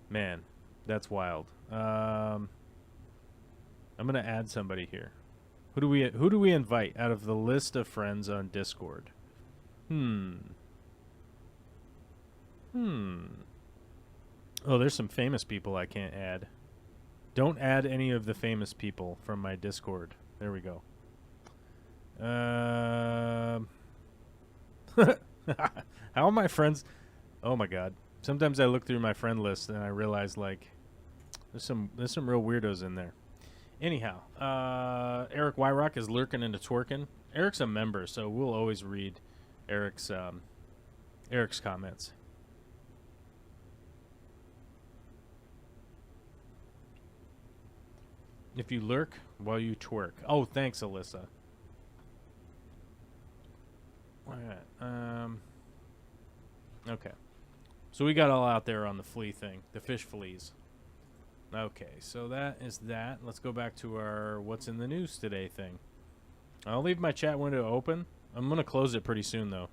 Man, that's wild. I'm gonna add somebody here. Who do we invite out of the list of friends on Discord? Oh, there's some famous people I can't add. Don't add any of the famous people from my Discord. There we go. How are my friends? Oh my God. Sometimes I look through my friend list and I realize like there's some real weirdos in there. Anyhow, Eric Wyrock is lurking into twerking. Eric's a member, so we'll always read Eric's comments. If you lurk while you twerk. Oh, thanks, Alyssa. Alright, okay. So we got all out there on the flea thing, the fish fleas. Okay, so that is that. Let's go back to our what's in the news today thing. I'll leave my chat window open. I'm going to close it pretty soon, though.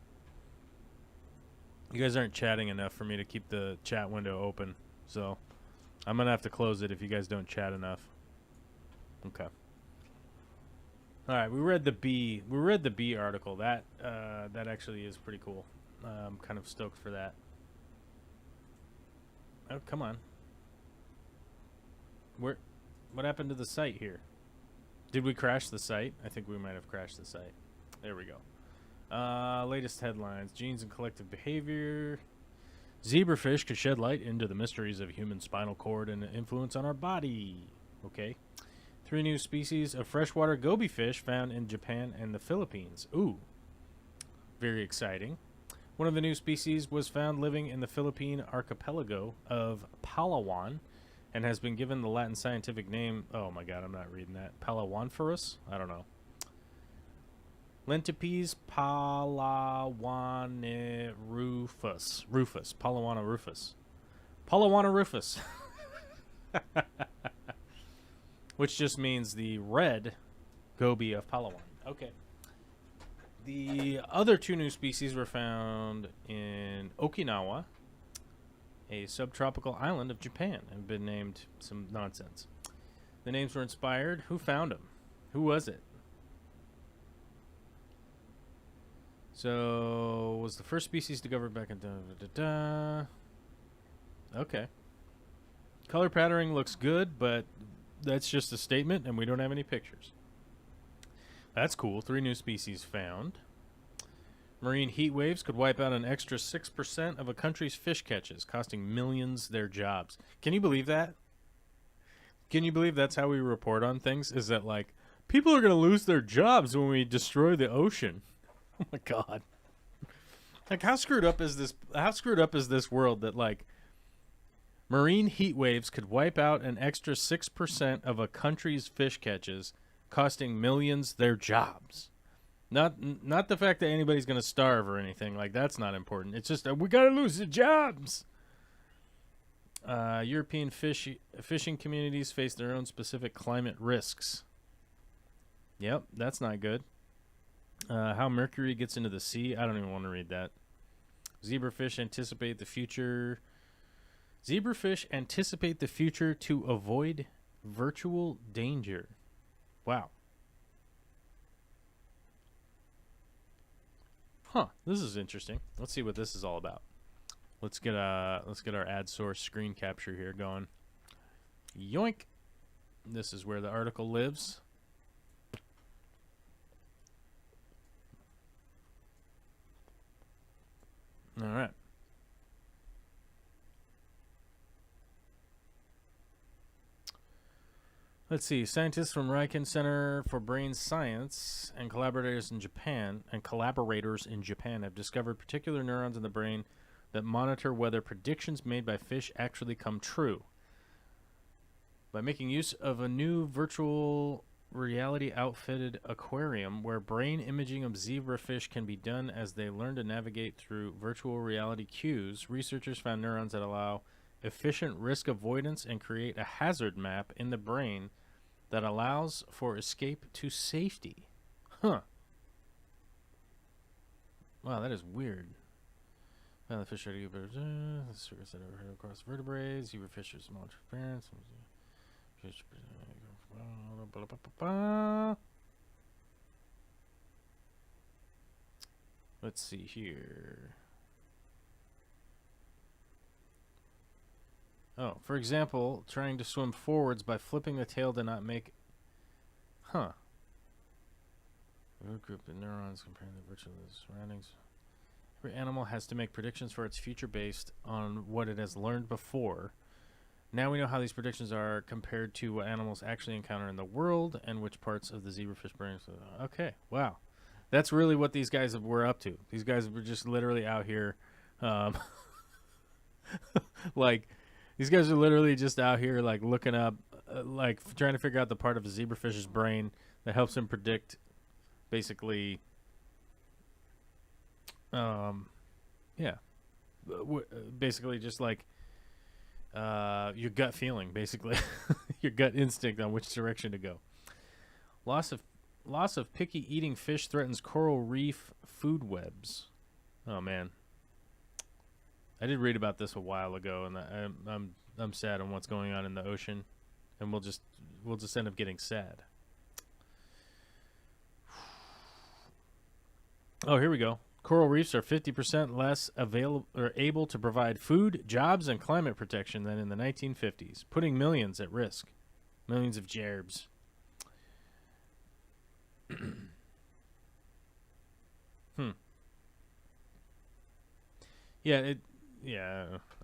You guys aren't chatting enough for me to keep the chat window open, so I'm going to have to close it if you guys don't chat enough. Okay. All right, we read the bee article. That actually is pretty cool. I'm kind of stoked for that. Oh, come on. What happened to the site here? Did we crash the site? I think we might have crashed the site. There we go. Latest headlines. Genes and collective behavior. Zebrafish could shed light into the mysteries of human spinal cord and influence on our body. Okay. 3 new species of freshwater gobi fish found in Japan and the Philippines. Ooh. Very exciting. One of the new species was found living in the Philippine archipelago of Palawan and has been given the Latin scientific name, oh my God, I'm not reading that, Palawanphorus? I don't know. Lentipes palawana rufus. Palawana rufus. Palawana rufus. Which just means the red gobi of Palawan. Okay. The other 2 new species were found in Okinawa, a subtropical island of Japan, and have been named some nonsense. The names were inspired. Who found them? Who was it? So, was the first species discovered back in Okay. Color patterning looks good, but that's just a statement, and we don't have any pictures. That's cool. 3 new species found. Marine heat waves could wipe out an extra 6% of a country's fish catches, costing millions their jobs. Can you believe that? Can you believe that's how we report on things? Is that like, people are going to lose their jobs when we destroy the ocean? Oh my God. Like, how screwed up is this? How screwed up is this world that like marine heat waves could wipe out an extra 6% of a country's fish catches, costing millions their jobs? Not the fact that anybody's going to starve or anything. Like, that's not important. It's just we got to lose the jobs. European fishing communities face their own specific climate risks. Yep, that's not good. How mercury gets into the sea. I don't even want to read that. Zebrafish anticipate the future. Zebrafish anticipate the future to avoid virtual danger. Wow. Huh, this is interesting. Let's see what this is all about. Let's get our ad source screen capture here going. Yoink. This is where the article lives. All right. Let's see. Scientists from Riken Center for Brain Science and collaborators in Japan have discovered particular neurons in the brain that monitor whether predictions made by fish actually come true. By making use of a new virtual reality outfitted aquarium where brain imaging of zebrafish can be done as they learn to navigate through virtual reality cues, researchers found neurons that allow efficient risk avoidance and create a hazard map in the brain that allows for escape to safety. Huh. Wow, that is weird. Found the fish ready across vertebrae. Zebrafish are small transparent. Let's see here. Oh, for example, trying to swim forwards by flipping the tail did not make... Huh. Group the neurons comparing the virtual surroundings. Every animal has to make predictions for its future based on what it has learned before. Now we know how these predictions are compared to what animals actually encounter in the world and which parts of the zebrafish brain. Okay, wow. That's really what these guys were up to. These guys were just literally out here. Like, these guys are literally just out here, like, looking up, like, trying to figure out the part of a zebrafish's brain that helps him predict, basically, yeah. Basically just like, your gut feeling, basically. Your gut instinct on which direction to go. Loss of picky eating fish threatens coral reef food webs. Oh man, I did read about this a while ago, and I'm sad on what's going on in the ocean, and we'll just end up getting sad. Oh, here we go. Coral reefs are 50% less able to provide food, jobs, and climate protection than in the 1950s, putting millions at risk. Millions of gerbs. Yeah,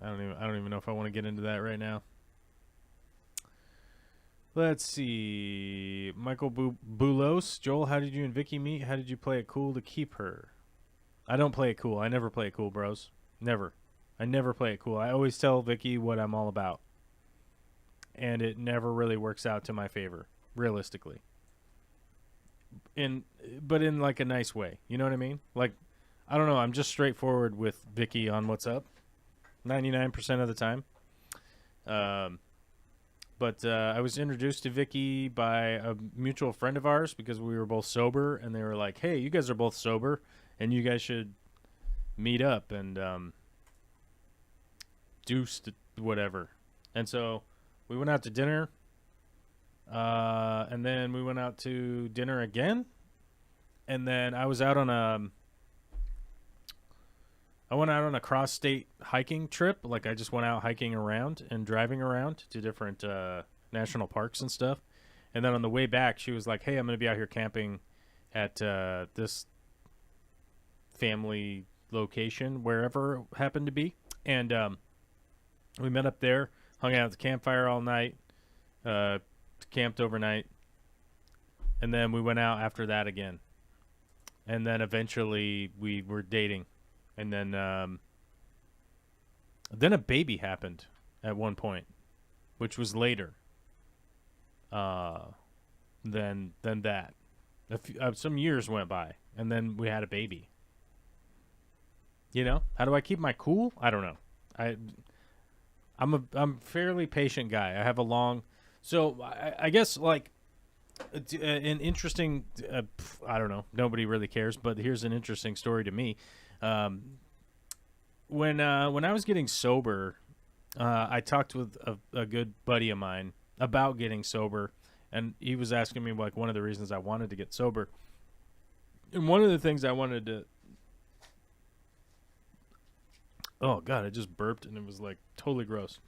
I don't even know if I want to get into that right now. Let's see. Michael Boulos. Joel, how did you and Vicky meet? How did you play it cool to keep her? I don't play it cool. I never play it cool, bros. Never. I never play it cool. I always tell Vicky what I'm all about. And it never really works out to my favor, realistically. But in like a nice way. You know what I mean? Like, I don't know. I'm just straightforward with Vicky on what's up. 99% of the time. But I was introduced to Vicky by a mutual friend of ours because we were both sober. And they were like, hey, you guys are both sober. And you guys should meet up and do whatever. And so we went out to dinner. And then we went out to dinner again. And then I was out on a cross-state hiking trip. Like, I just went out hiking around and driving around to different national parks and stuff. And then on the way back, she was like, hey, I'm going to be out here camping at this family location, wherever it happened to be. And we met up there, hung out at the campfire all night, camped overnight. And then we went out after that again. And then eventually we were dating. And then a baby happened at one point, which was later than that. Some years went by, and then we had a baby. You know, how do I keep my cool? I don't know. I'm a fairly patient guy. I have a long, so I guess like an interesting. I don't know. Nobody really cares, but here's an interesting story to me. When I was getting sober, I talked with a good buddy of mine about getting sober, and he was asking me like one of the reasons I wanted to get sober. And one of the things I wanted to, oh God, I just burped and it was like totally gross.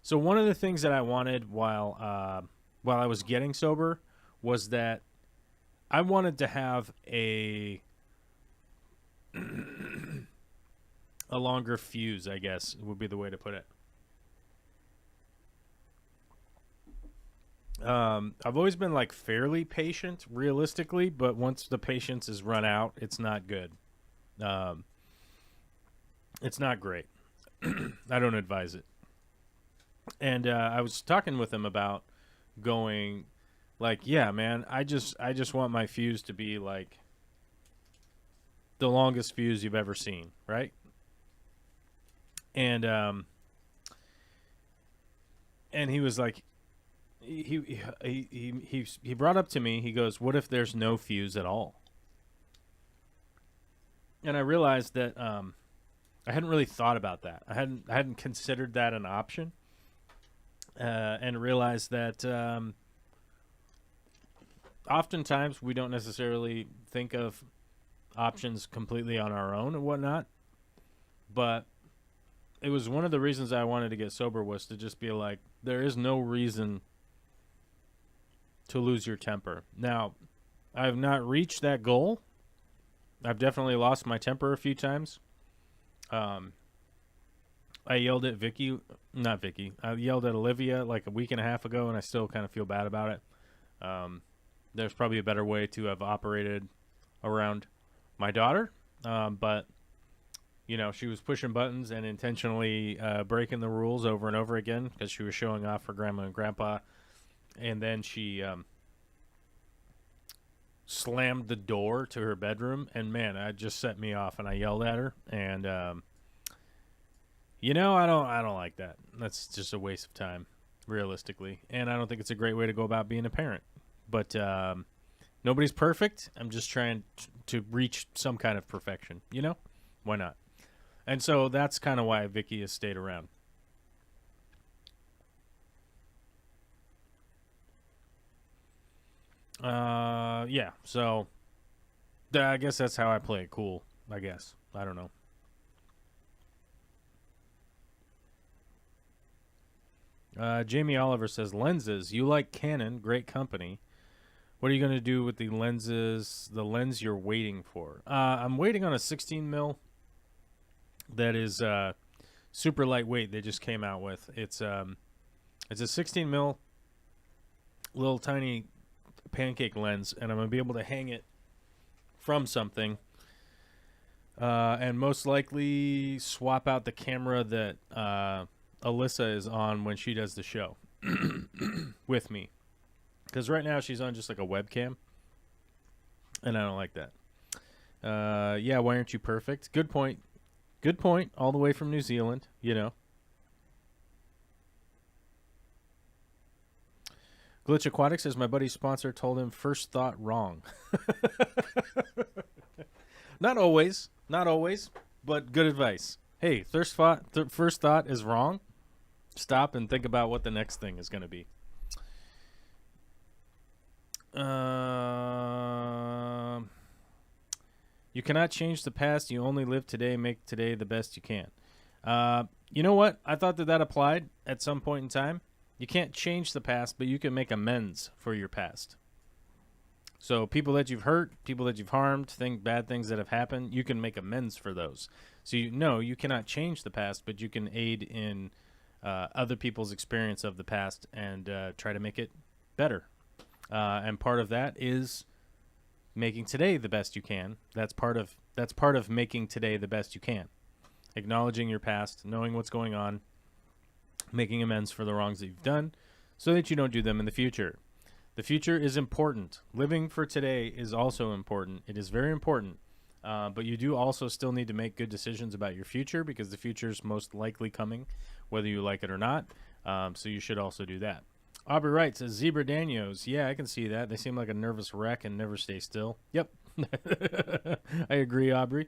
So one of the things that I wanted while I was getting sober was that I wanted to have a longer fuse, I guess would be the way to put it. I've always been like fairly patient, realistically, but once the patience is run out, it's not good. It's not great. I don't advise it. And I was talking with him about going, like, yeah, man, I just want my fuse to be like the longest fuse you've ever seen, right? And he was like, he brought up to me, he goes, what if there's no fuse at all? And I realized that I hadn't really thought about that. I hadn't considered that an option, and realized that oftentimes we don't necessarily think of options completely on our own and whatnot. But it was one of the reasons I wanted to get sober, was to just be like, there is no reason to lose your temper. Now, I have not reached that goal. I've definitely lost my temper a few times. I yelled at I yelled at Olivia like a week and a half ago, and I still kind of feel bad about it. There's probably a better way to have operated around my daughter, but you know, she was pushing buttons and intentionally breaking the rules over and over again because she was showing off for grandma and grandpa. And then she slammed the door to her bedroom, and man, it just set me off, and I yelled at her. And you know, I don't like that. That's just a waste of time, realistically. And I don't think it's a great way to go about being a parent. But nobody's perfect. I'm just trying to reach some kind of perfection. You know, why not? And so that's kind of why Vicky has stayed around. Yeah, so I guess that's how I play it cool, I guess. I don't know. Jamie Oliver says, lenses. You like Canon, great company. What are you going to do with the lenses, the lens you're waiting for? I'm waiting on a 16 mil that is super lightweight they just came out with. It's a 16 mil little tiny pancake lens, and I'm going to be able to hang it from something and most likely swap out the camera that Alyssa is on when she does the show with me, because right now she's on just like a webcam, and I don't like that. Yeah, why aren't you perfect? Good point. Good point. All the way from New Zealand, you know. Glitch Aquatic says, my buddy's sponsor told him first thought wrong. Not always, but good advice. Hey, first thought is wrong. Stop and think about what the next thing is going to be. You cannot change the past. You only live today. Make today the best you can. You know what? I thought that applied at some point in time. You can't change the past, but you can make amends for your past. So people that you've hurt, people that you've harmed, bad things that have happened, you can make amends for those. So you cannot change the past, but you can aid in other people's experience of the past and try to make it better. And part of that is making today the best you can. That's part of making today the best you can. Acknowledging your past, knowing what's going on, making amends for the wrongs that you've done so that you don't do them in the future. The future is important. Living for today is also important. It is very important. But you do also still need to make good decisions about your future, because the future's most likely coming, whether you like it or not. So you should also do that. Aubrey Wright says, Zebra Danios. Yeah, I can see that. They seem like a nervous wreck and never stay still. Yep. I agree, Aubrey.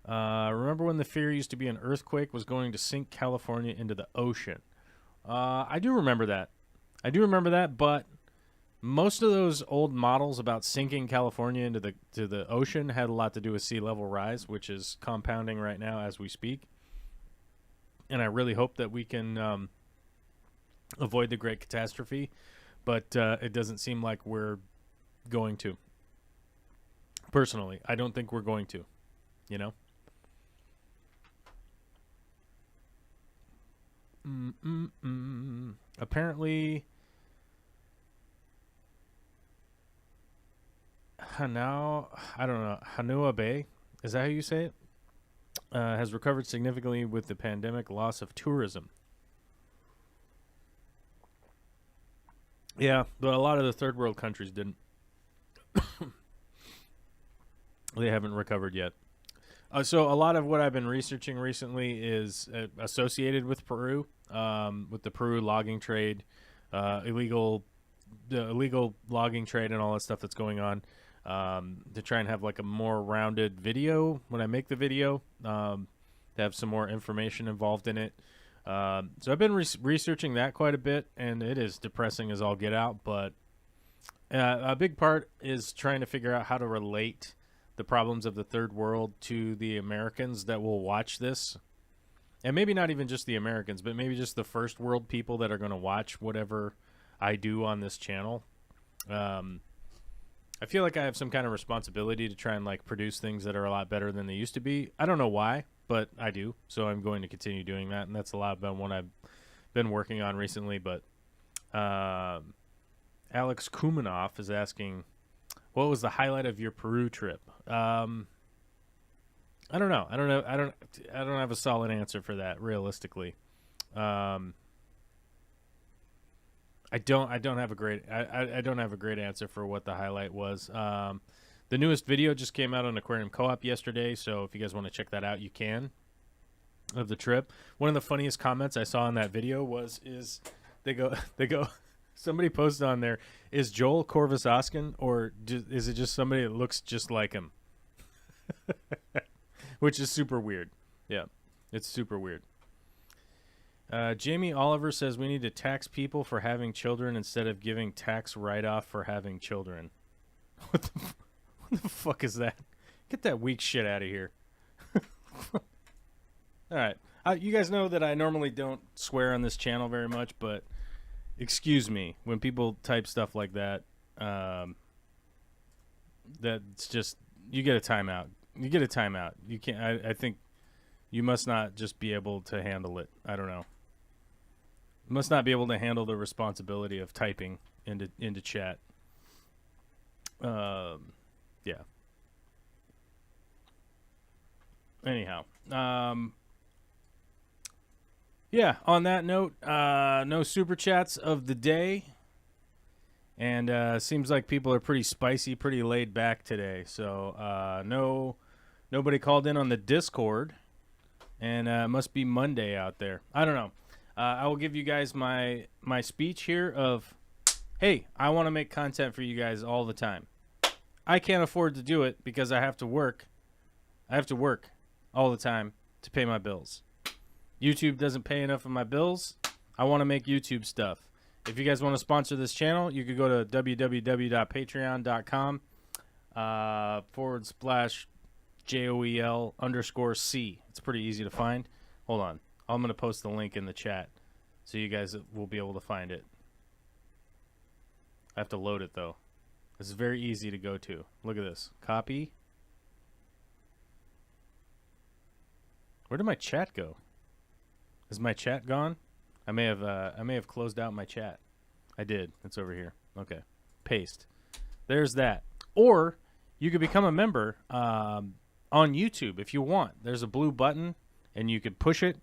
Remember when the fear used to be an earthquake was going to sink California into the ocean? I do remember that. But most of those old models about sinking California into the ocean had a lot to do with sea level rise, which is compounding right now as we speak. And I really hope that we can avoid the great catastrophe, but it doesn't seem like we're going to. Personally, I don't think we're going to, you know? Apparently, I don't know, Hanua Bay, is that how you say it? Has recovered significantly with the pandemic loss of tourism. Yeah, but a lot of the third world countries didn't. They haven't recovered yet. So a lot of what I've been researching recently is associated with Peru, with the Peru logging trade, illegal logging trade and all that stuff that's going on, to try and have like a more rounded video when I make the video, to have some more information involved in it. So I've been researching that quite a bit, and it is depressing as all get out, but a big part is trying to figure out how to relate the problems of the third world to the Americans that will watch this. And maybe not even just the Americans, but maybe just the first world people that are going to watch whatever I do on this channel. I feel like I have some kind of responsibility to try and like produce things that are a lot better than they used to be. I don't know why, but I do. So I'm going to continue doing that. And that's a lot about what I've been working on recently. But Alex Kumanoff is asking, what was the highlight of your Peru trip? I don't know. I don't have a solid answer for that, realistically. I don't have a great answer for what the highlight was. The newest video just came out on Aquarium Co-op yesterday, so if you guys want to check that out, you can. Of the trip, one of the funniest comments I saw in that video is they go somebody posted on there, is Joel Corvus Oskin, or is it just somebody that looks just like him? Which is super weird. Yeah, it's super weird. Jamie Oliver says we need to tax people for having children instead of giving tax write-off for having children. What the fuck is that? Get that weak shit out of here. All right. You guys know that I normally don't swear on this channel very much, but excuse me when people type stuff like that. That's just, you get a timeout. You can't. I think you must not just be able to handle it. I don't know. You must not be able to handle the responsibility of typing into chat. Yeah. Anyhow. Yeah, on that note, no super chats of the day. And seems like people are pretty spicy, pretty laid back today. So nobody called in on the Discord. And it must be Monday out there. I don't know. I will give you guys my speech here of, hey, I want to make content for you guys all the time. I can't afford to do it because I have to work. I have to work all the time to pay my bills. YouTube doesn't pay enough of my bills. I want to make YouTube stuff. If you guys want to sponsor this channel, you could go to www.patreon.com /JOEL_C. It's pretty easy to find. Hold on. I'm going to post the link in the chat so you guys will be able to find it. I have to load it, though. This is very easy to go to. Look at this. Copy. Where did my chat go? Is my chat gone? I may have closed out my chat. I did. It's over here. Okay. Paste. There's that. Or you could become a member on YouTube if you want. There's a blue button, and you could push it,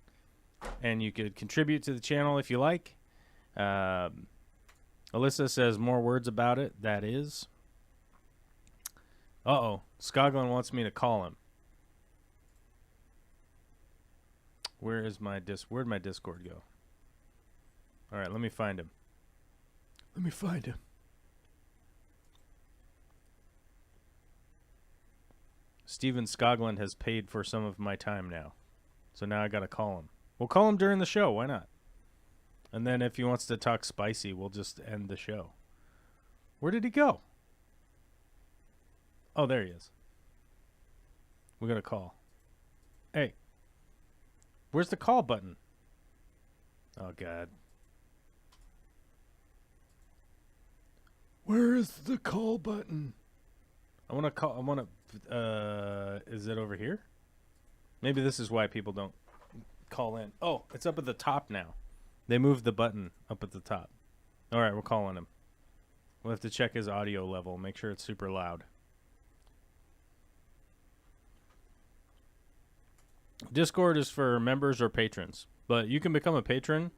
and you could contribute to the channel if you like. Alyssa says more words about it. That is. Uh-oh. Skoglin wants me to call him. Where'd my Discord go? All right, let me find him. Steven Skoglund has paid for some of my time now. So now I got to call him. We'll call him during the show. Why not? And then if he wants to talk spicy, we'll just end the show. Where did he go? Oh, there he is. We got a call. Hey. Where's the call button? Oh, God. Where is the call button? Is it over here? Maybe this is why people don't call in. Oh, it's up at the top now. They moved the button up at the top. All right, we're calling him. We'll have to check his audio level, make sure it's super loud. Discord is for members or patrons, but you can become a patron.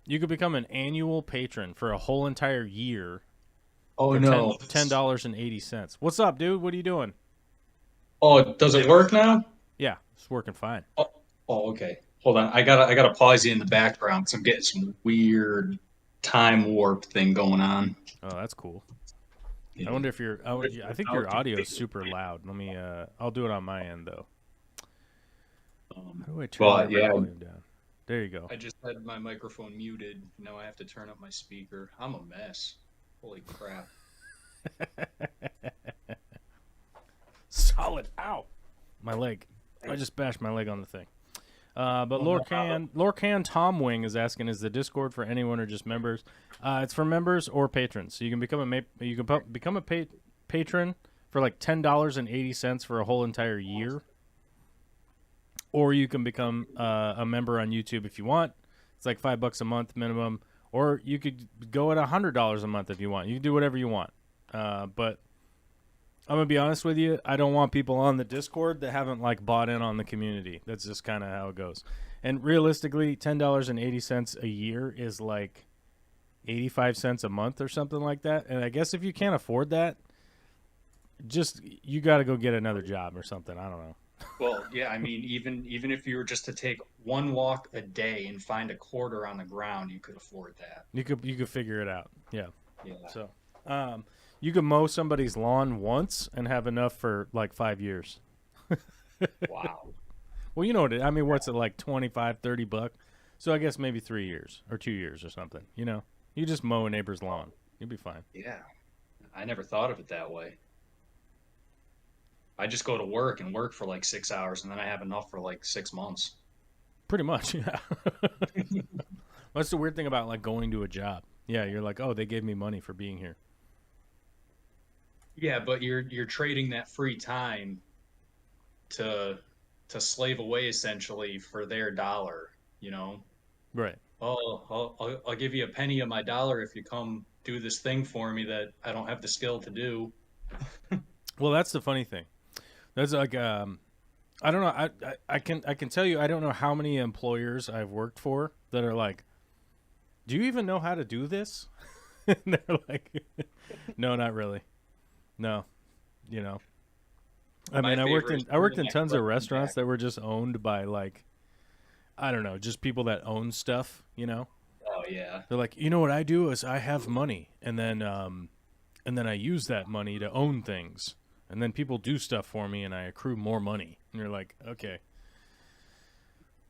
You could become an annual patron for a whole entire year. Oh, for no. $10.80. What's up, dude? What are you doing? Oh, does it work now? Yeah, it's working fine. Oh, okay. Hold on. I gotta pause you in the background because I'm getting some weird time warp thing going on. Oh, that's cool. Yeah. I wonder if I think your audio is super loud. Let me. I'll do it on my end though. How do I turn my volume down? There you go. I just had my microphone muted. Now I have to turn up my speaker. I'm a mess. Holy crap. Solid. Ow. My leg. I just bashed my leg on the thing. But Lorcan Tom Wing is asking, is the Discord for anyone or just members? It's for members or patrons. So you can become a patron for like $10.80 for a whole entire year. Or you can become a member on YouTube if you want. It's like $5 a month minimum. Or you could go at $100 a month if you want. You can do whatever you want. But I'm going to be honest with you. I don't want people on the Discord that haven't like bought in on the community. That's just kind of how it goes. And realistically, $10.80 a year is like 85 cents a month or something like that. And I guess if you can't afford that, you got to go get another job or something. I don't know. Well, yeah, I mean, even if you were just to take one walk a day and find a quarter on the ground, you could afford that. You could figure it out. Yeah. Yeah. So, you could mow somebody's lawn once and have enough for like 5 years. Wow. Well, you know what I mean, what's it like, $25-$30? So I guess maybe 3 years or 2 years or something. You know, you just mow a neighbor's lawn. You'll be fine. Yeah. I never thought of it that way. I just go to work and work for like 6 hours, and then I have enough for like 6 months. Pretty much, yeah. That's the weird thing about like going to a job. Yeah, you're like, oh, they gave me money for being here. Yeah, but you're trading that free time to slave away essentially for their dollar, you know? Right. Oh, I'll give you a penny of my dollar if you come do this thing for me that I don't have the skill to do. Well, that's the funny thing. That's like I don't know. I can tell you I don't know how many employers I've worked for that are like, do you even know how to do this? And they're like, no, not really. No, you know. I mean, I worked in tons of restaurants that were just owned by like, I don't know, just people that own stuff. You know. Oh yeah. They're like, you know what I do is I have money, and then I use that money to own things. And then people do stuff for me, and I accrue more money. And you're like, okay.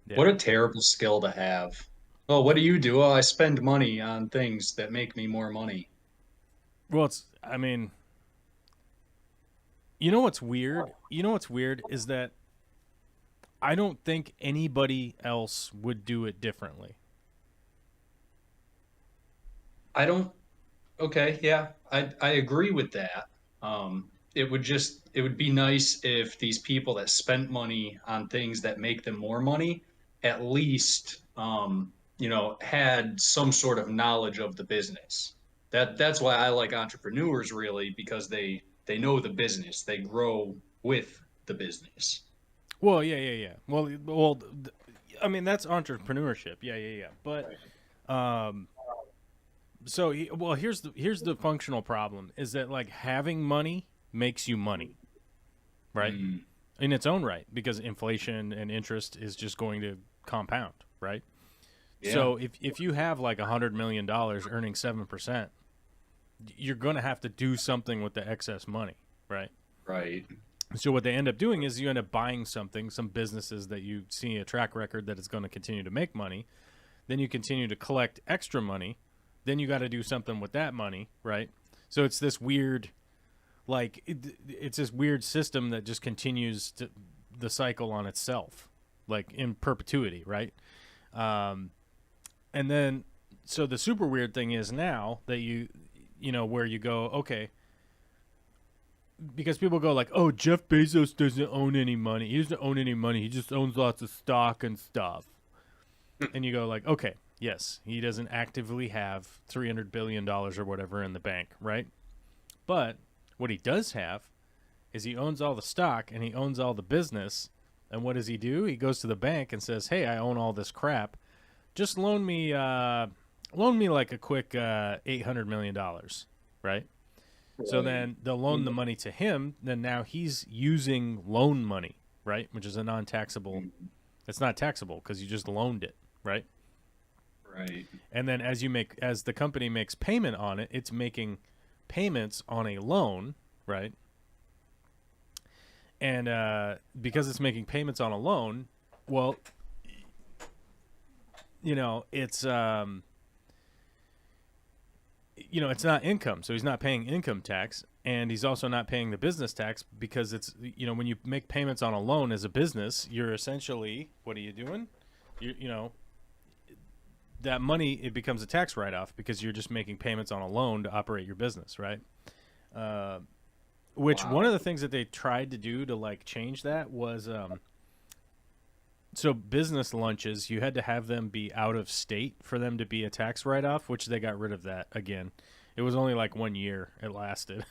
Yeah. What a terrible skill to have. Oh, what do you do? Oh, I spend money on things that make me more money. Well, I mean, you know what's weird? You know what's weird is that I don't think anybody else would do it differently. Okay, yeah, I agree with that. It would be nice if these people that spent money on things that make them more money at least had some sort of knowledge of the business. That's why I like entrepreneurs really, because they know the business. They grow with the business. Well, yeah. Well, I mean that's entrepreneurship. Yeah. But Well, here's the functional problem is that like having money makes you money, right? In its own right, because inflation and interest is just going to compound, right? Yeah. So if you have like $100 million earning 7%, you're going to have to do something with the excess money, right? Right. So what they end up doing is you end up buying something, some businesses that you see a track record that it's going to continue to make money. Then you continue to collect extra money. Then you got to do something with that money, right? So it's this weird, like, it's this weird system that just continues the cycle on itself, like in perpetuity, right? And then, so the super weird thing is now that you know, where you go, okay, because people go like, oh, Jeff Bezos doesn't own any money. He doesn't own any money. He just owns lots of stock and stuff. And you go like, okay, yes, he doesn't actively have $300 billion or whatever in the bank, right? But what he does have is he owns all the stock and he owns all the business. And what does he do? He goes to the bank and says, hey, I own all this crap. Just loan me like a quick $800 million, right? So then they'll loan the money to him. Then now he's using loan money, right? Which is a non-taxable. It's not taxable because you just loaned it, right? Right. And then as the company makes payment on it, it's making payments on a loan, right? And because it's making payments on a loan, well, you know, it's you know, it's not income, so he's not paying income tax, and he's also not paying the business tax because it's, you know, when you make payments on a loan as a business, you're essentially, what are you doing? You know, that money, it becomes a tax write-off because you're just making payments on a loan to operate your business, right? Which one of the things that they tried to do to like change that was, so business lunches, you had to have them be out of state for them to be a tax write-off, which they got rid of that again. It was only like 1 year it lasted.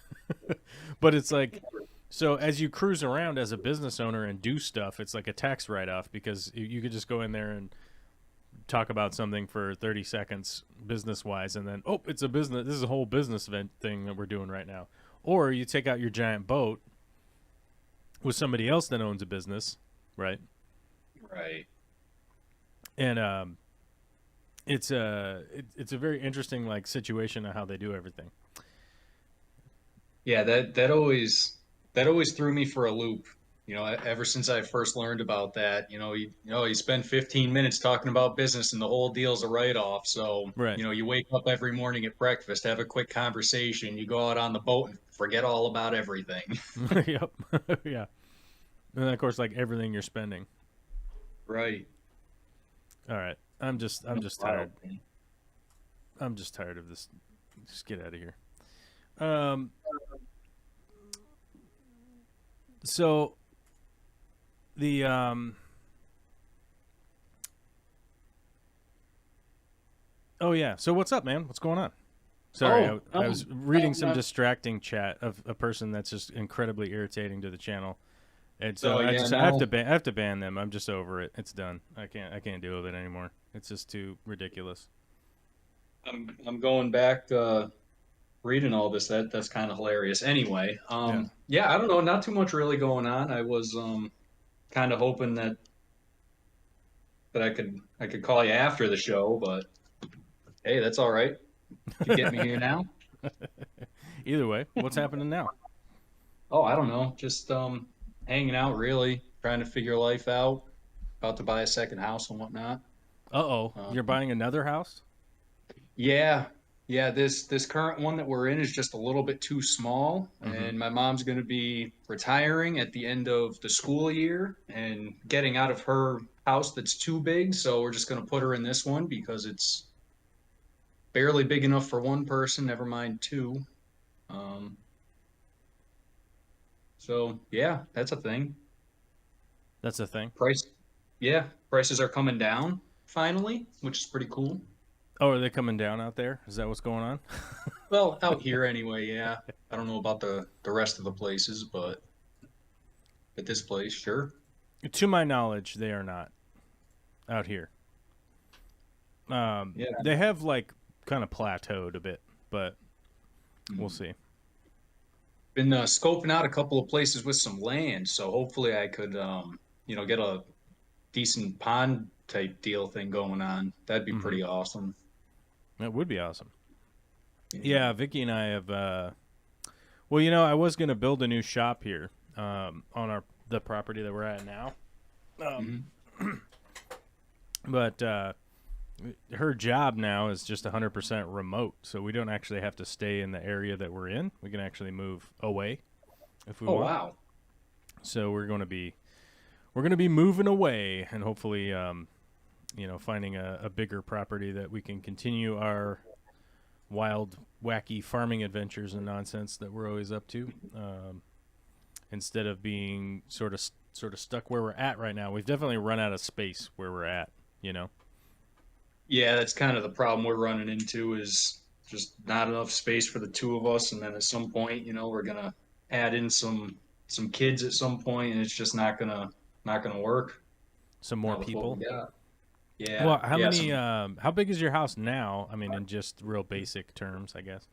But it's like, so as you cruise around as a business owner and do stuff, it's like a tax write-off because you could just go in there and talk about something for 30 seconds business-wise, and then, oh, it's a business. This is a whole business event thing that we're doing right now. Or you take out your giant boat with somebody else that owns a business, right? Right. And it's a very interesting like situation of how they do everything. Yeah, that always threw me for a loop. You know, ever since I first learned about that, you spend 15 minutes talking about business and the whole deal's a write-off. So, Right. you know, you wake up every morning at breakfast, have a quick conversation, you go out on the boat and forget all about everything. Yep. Yeah. And then, of course, like everything you're spending. Right. All right. I'm just tired. I'm just tired of this. Just get out of here. So the oh yeah. So what's up, man? What's going on? Sorry, I was reading some distracting chat of a person that's just incredibly irritating to the channel. And so I have to ban them. I'm just over it. It's done. I can't deal with it anymore. It's just too ridiculous. I'm going back reading all this. That's kind of hilarious. Anyway, yeah, I don't know, not too much really going on. I was kind of hoping that I could call you after the show, but hey, that's all right. You get me here now. Either way, what's happening now? Oh, I don't know. Just hanging out, really, trying to figure life out. About to buy a second house and whatnot. You're buying another house? Yeah. This current one that we're in is just a little bit too small, and my mom's going to be retiring at the end of the school year and getting out of her house that's too big. So we're just going to put her in this one because it's barely big enough for one person, never mind two. So yeah, that's a thing. That's a thing. Prices are coming down finally, which is pretty cool. Oh, are they coming down out there? Is that what's going on? Well, out here anyway, yeah. I don't know about the rest of the places, but at this place, sure. To my knowledge, they are not out here. They have like kind of plateaued a bit, but we'll see. Been scoping out a couple of places with some land, so hopefully I could, get a decent pond type deal thing going on. That'd be pretty awesome. That would be awesome. Yeah, Vicky and I have. Well, I was gonna build a new shop here on the property that we're at now, but her job now is just 100% remote, so we don't actually have to stay in the area that we're in. We can actually move away if we want. Wow! So we're going to be moving away, and hopefully, finding a bigger property that we can continue our wild, wacky farming adventures and nonsense that we're always up to, instead of being sort of stuck where we're at right now. We've definitely run out of space where we're at. Yeah, that's kind of the problem we're running into, is just not enough space for the two of us, and then at some point, we're gonna add in some kids at some point, and it's just not gonna work. Some more people. Yeah. Well, how many? How big is your house now? I mean, in just real basic terms, I guess.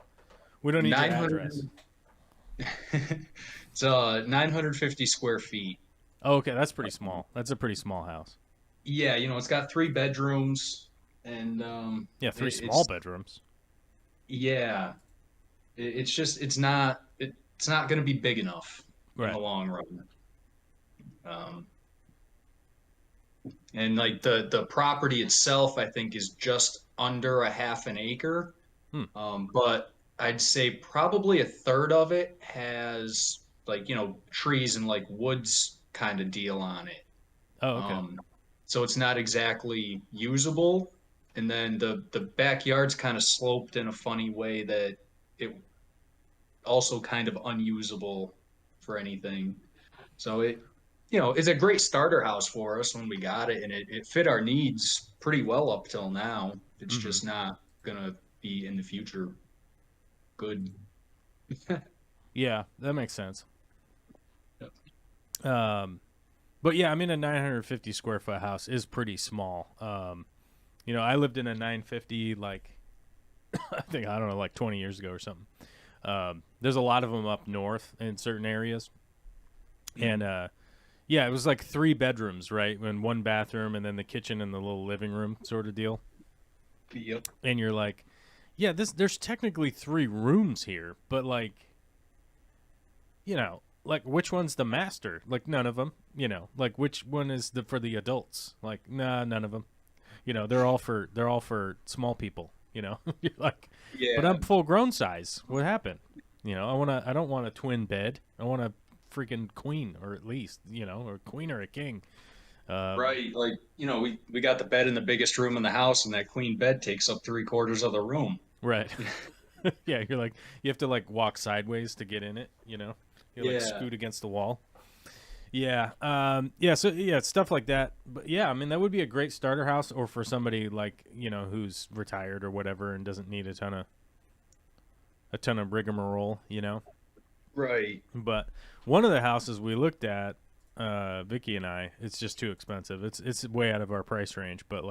We don't need your address. It's 950 square feet. Oh, okay, that's pretty small. That's a pretty small house. Yeah, it's got 3 bedrooms and 3 small bedrooms. Yeah, it's not going to be big enough in the long run. And like the property itself, I think, is just under a half an acre. But I'd say probably a third of it has trees and like woods kind of deal on it. Oh, okay. So it's not exactly usable. And then the backyard's kind of sloped in a funny way that it also kind of unusable for anything. So it's a great starter house for us when we got it, and it fit our needs pretty well up till now. It's just not gonna be in the future good. Yeah, that makes sense. Yep. But yeah, I mean, a 950 square foot house is pretty small. I lived in a 950 I think, I don't know, like 20 years ago or something. There's a lot of them up north in certain areas, and yeah, it was like 3 bedrooms, right, and 1 bathroom, and then the kitchen and the little living room sort of deal. Yep. And you're like, yeah, there's technically 3 rooms here, but which one's the master? Like, none of them. Like, which one is for the adults? Like, nah, none of them. They're all for small people. You're like, Yeah. but I'm full grown size. What happened? I don't want a twin bed. I want a freaking queen, or at least, or a queen or a king. Right. Like, we got the bed in the biggest room in the house, and that queen bed takes up 3/4 of the room. Right. Yeah, you're like, you have to walk sideways to get in it. You scoot against the wall. Yeah. So yeah, stuff like that. But yeah, I mean, that would be a great starter house, or for somebody who's retired or whatever and doesn't need a ton of rigmarole. Right. But one of the houses we looked at, Vicky and I, it's just too expensive. It's way out of our price range, but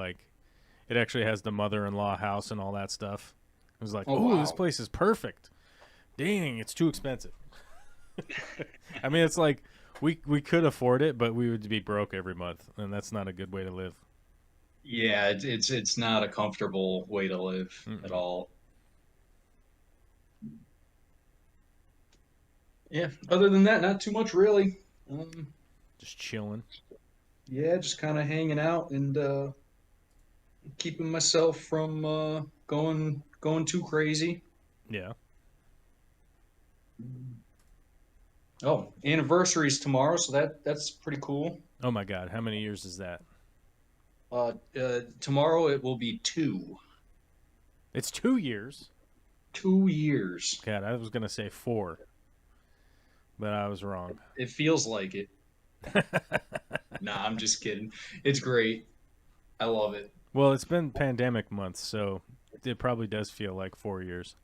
it actually has the mother-in-law house and all that stuff. It was like, wow. This place is perfect. Dang, it's too expensive. I mean, it's like we could afford it, but we would be broke every month, and that's not a good way to live. Yeah, it's not a comfortable way to live at all. Yeah, other than that, not too much really. Just chilling. Yeah, just kind of hanging out and keeping myself from going too crazy. Yeah. Oh, anniversary's tomorrow, so that's pretty cool. Oh my God, how many years is that? Tomorrow it will be 2. It's 2 years. 2 years. God, I was gonna say 4, but I was wrong. It feels like it. Nah, I'm just kidding. It's great. I love it. Well, it's been pandemic month, so it probably does feel like 4 years.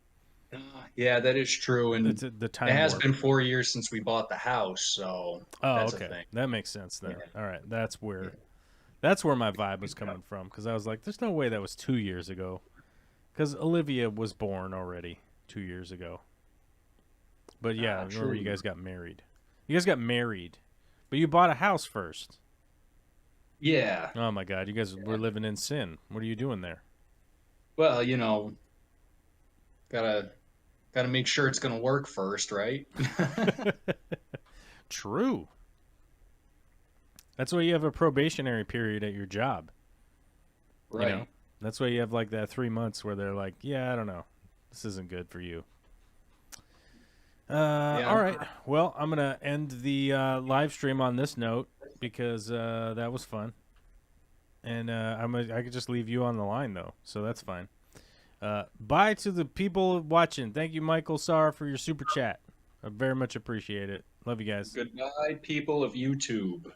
Yeah, that is true, and the time it has warp. been 4 years since we bought the house, so that's okay, a thing. that makes sense then. Yeah. All right, that's where my vibe was coming from, because I was like, "There's no way that was 2 years ago." Because Olivia was born already 2 years ago. But yeah, I remember you true. guys got married. You guys got married, but you bought a house first. Yeah. Oh my God, you guys were living in sin. What are you doing there? Well, gotta make sure it's gonna work first, right? True. That's why you have a probationary period at your job. Right. You know? That's why you have like that 3 months where they're like, yeah, I don't know. This isn't good for you. All right. Well, I'm going to end the live stream on this note because that was fun. And I could just leave you on the line, though. So that's fine. Bye to the people watching. Thank you, Michael Sarr, for your super chat. I very much appreciate it. Love you guys. Good night, people of YouTube.